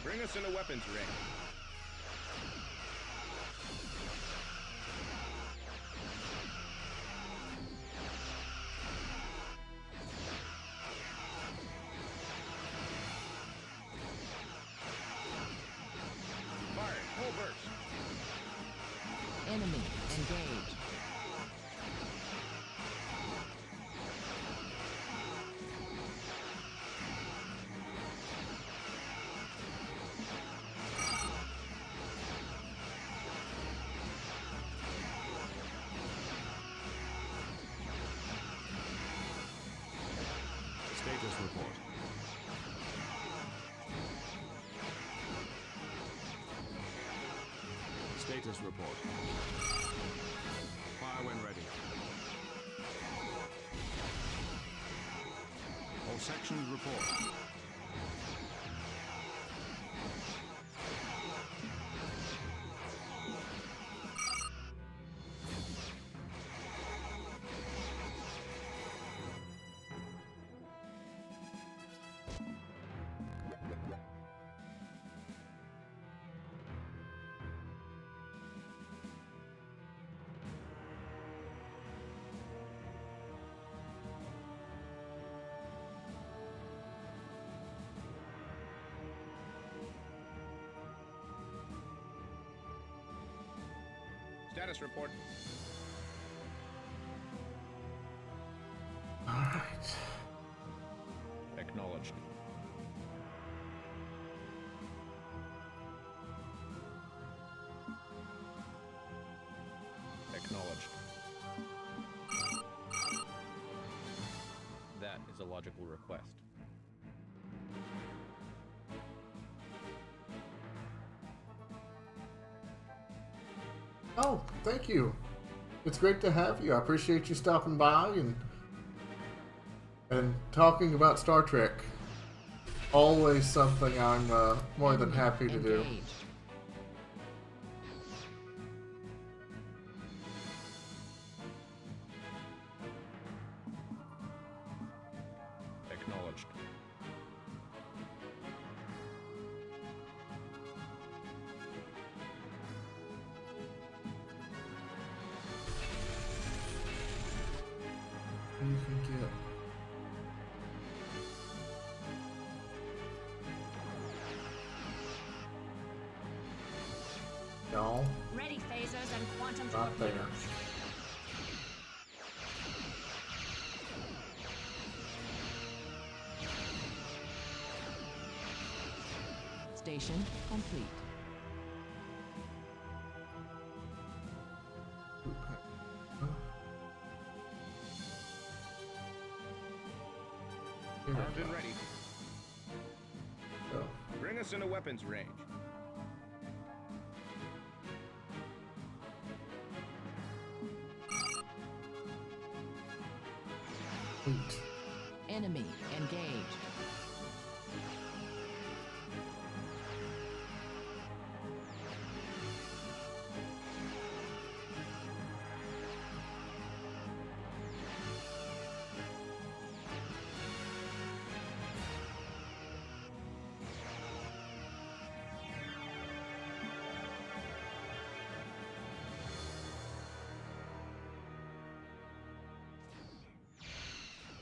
Bring us in a weapons range. Enemy engaged. Status report. Status report. Fire when ready. All sections report. Status report. All right. Acknowledged. Acknowledged. That is a logical request. Oh, thank you. It's great to have you. I appreciate you stopping by and talking about Star Trek. Always something I'm more than happy to do. Acknowledged. You can get. No. Ready phasers and quantum Not there. Station complete. Armed and ready. Go. Bring us in a weapons range. Enemy engaged.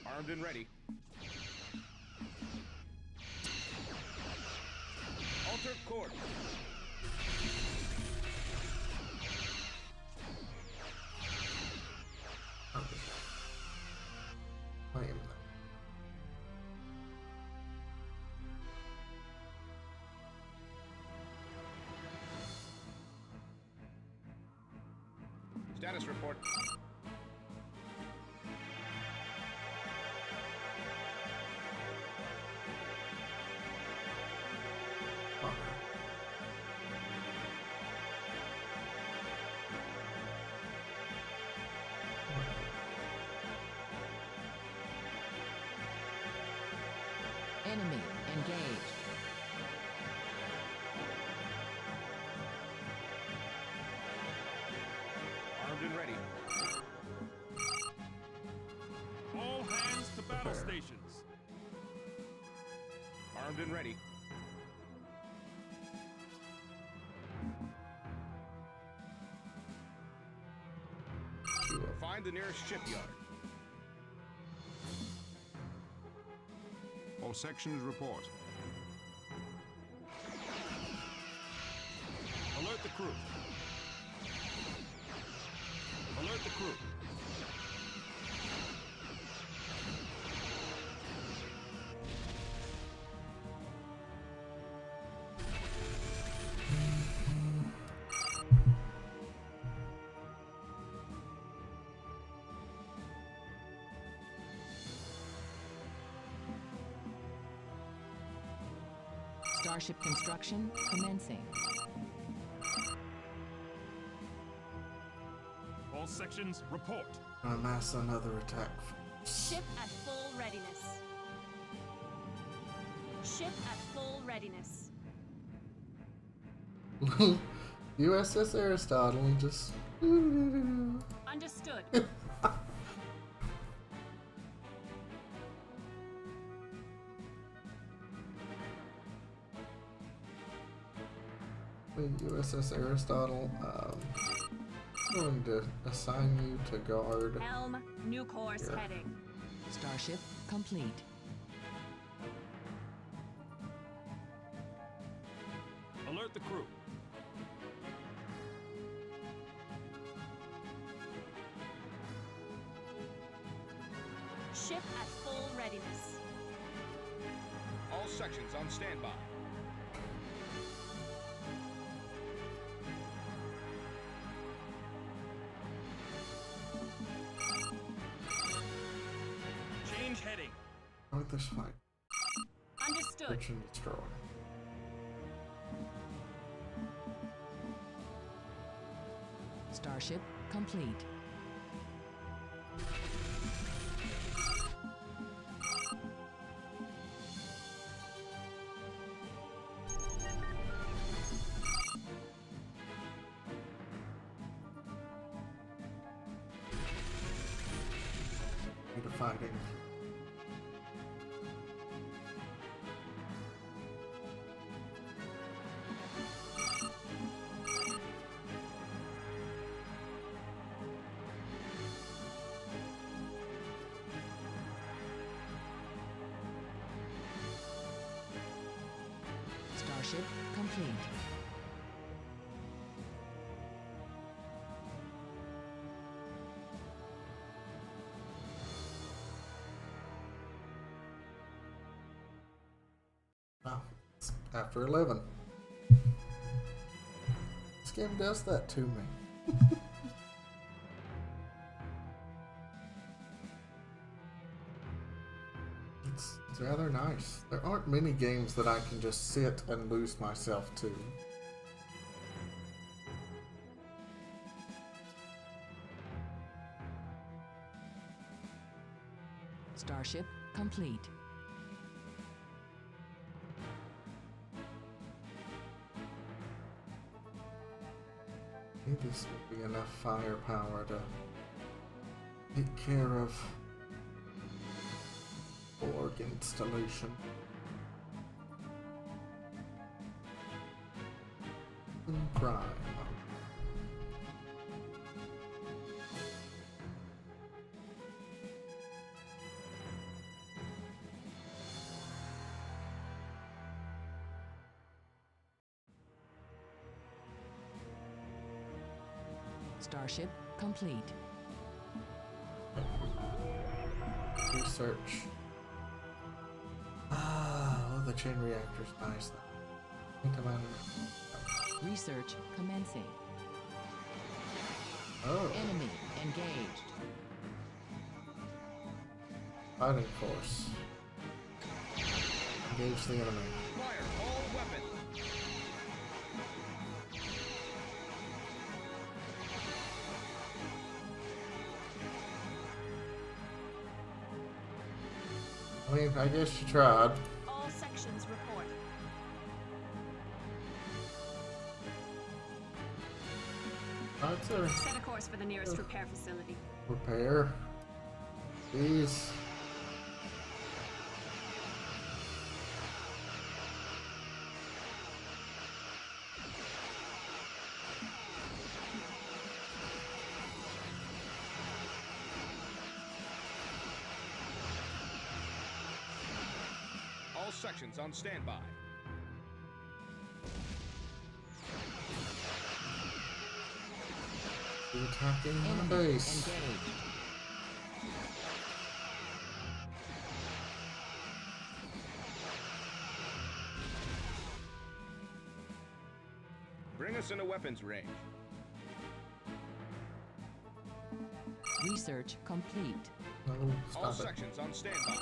Armed and ready. Alter course. Claim. Status report. Enemy engaged. Armed and ready. Find the nearest shipyard. All sections report. Alert the crew. Alert the crew. Starship construction commencing. All sections, report. Amass another attack. Ship at full readiness. Ship at full readiness. USS Aristotle just. Understood. USS Aristotle, going to assign you to guard. Helm, new course here. heading. Starship complete. Alert the crew. Ship at full readiness. All sections on standby. Change heading. How about this fight? Understood. Search and destroy. Starship complete. Need to fighting. Starship complete. Oh, it's after 11. This game does that to me. It's rather nice. There aren't many games that I can just sit and lose myself to. Starship complete. I think this will be enough firepower to take care of Borg installation. Prime. Starship complete. Research. Oh, the chain reactor's nice though. Research commencing. Oh. Enemy engaged. Fighting force. Engage the enemy. Fire all weapons. I mean, I guess you tried. All sections report. Alright, sir. Set a course for the nearest repair facility. Repair. Please. sections on standby. They're attacking my base. Engaged. Bring us into weapons range. Research complete. No, All stop it. sections on standby.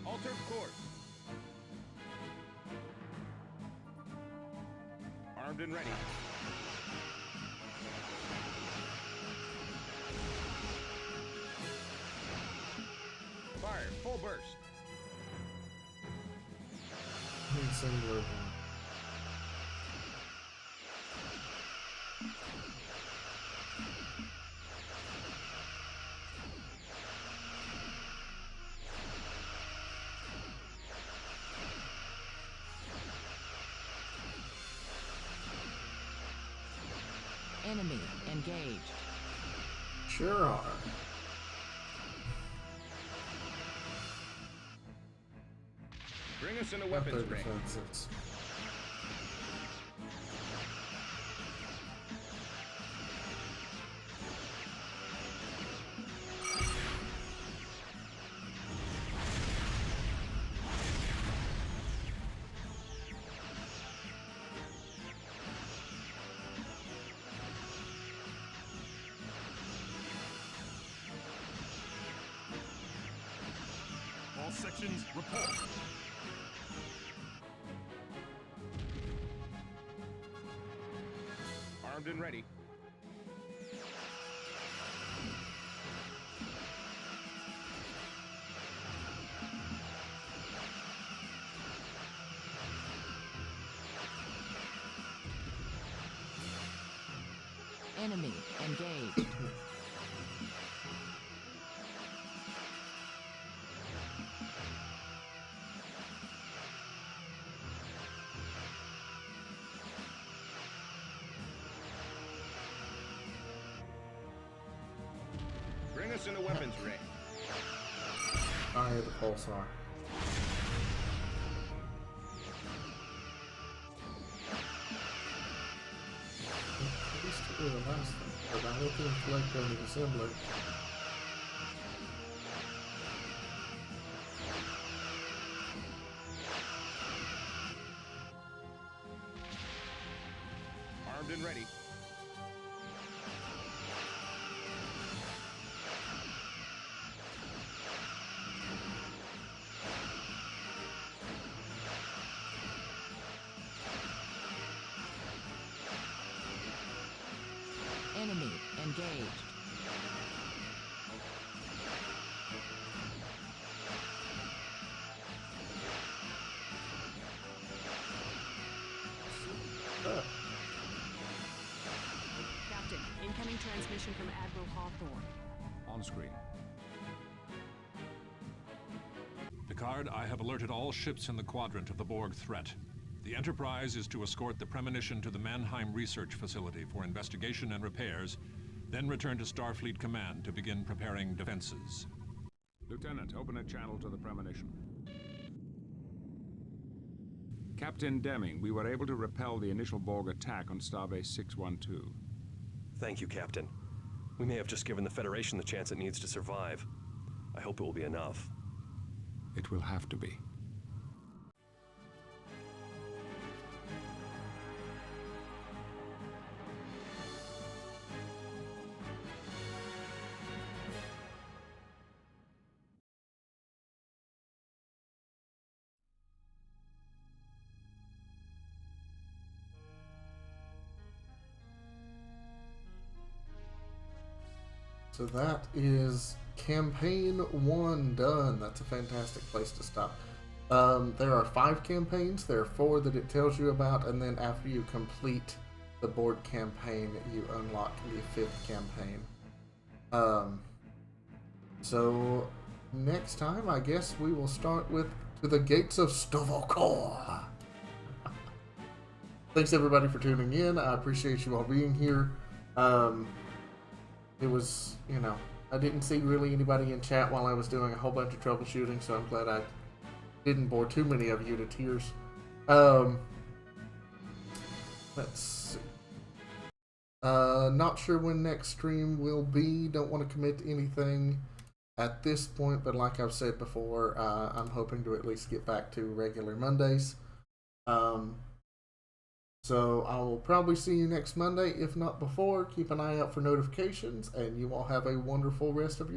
Altered course. Armed and ready. Fire, full burst. Need singular one. Enemy engaged. Sure are. Bring us into Got their weapons range. defenses. All sections report. Armed and ready. Enemy engaged. Bring us into weapons range. Fire the pulsar. These two are the last thing, but I'm looking to collect on the assembly. Armed and ready. Enemy engaged. Captain, incoming transmission from Admiral Hawthorne. On screen. Picard, I have alerted all ships in the quadrant of the Borg threat. The Enterprise is to escort the premonition to the Mannheim Research Facility for investigation and repairs, then return to Starfleet Command to begin preparing defenses. Lieutenant, open a channel to the premonition. Captain Deming, we were able to repel the initial Borg attack on Starbase 612. Thank you, Captain. We may have just given the Federation the chance it needs to survive. I hope it will be enough. It will have to be. So that is campaign 1 done. That's a fantastic place to stop. There are 5 campaigns. There are 4 that it tells you about, and then after you complete the Borg campaign, you unlock the 5th campaign. So next time, I guess we will start with To the Gates of Sto-vo-kor. Thanks everybody for tuning in. I appreciate you all being here. It was, I didn't see really anybody in chat while I was doing a whole bunch of troubleshooting, so I'm glad I didn't bore too many of you to tears. Let's see. Not sure when next stream will be. Don't want to commit to anything at this point, but like I've said before, I'm hoping to at least get back to regular Mondays. So I will probably see you next Monday, if not before. Keep an eye out for notifications, and you all have a wonderful rest of your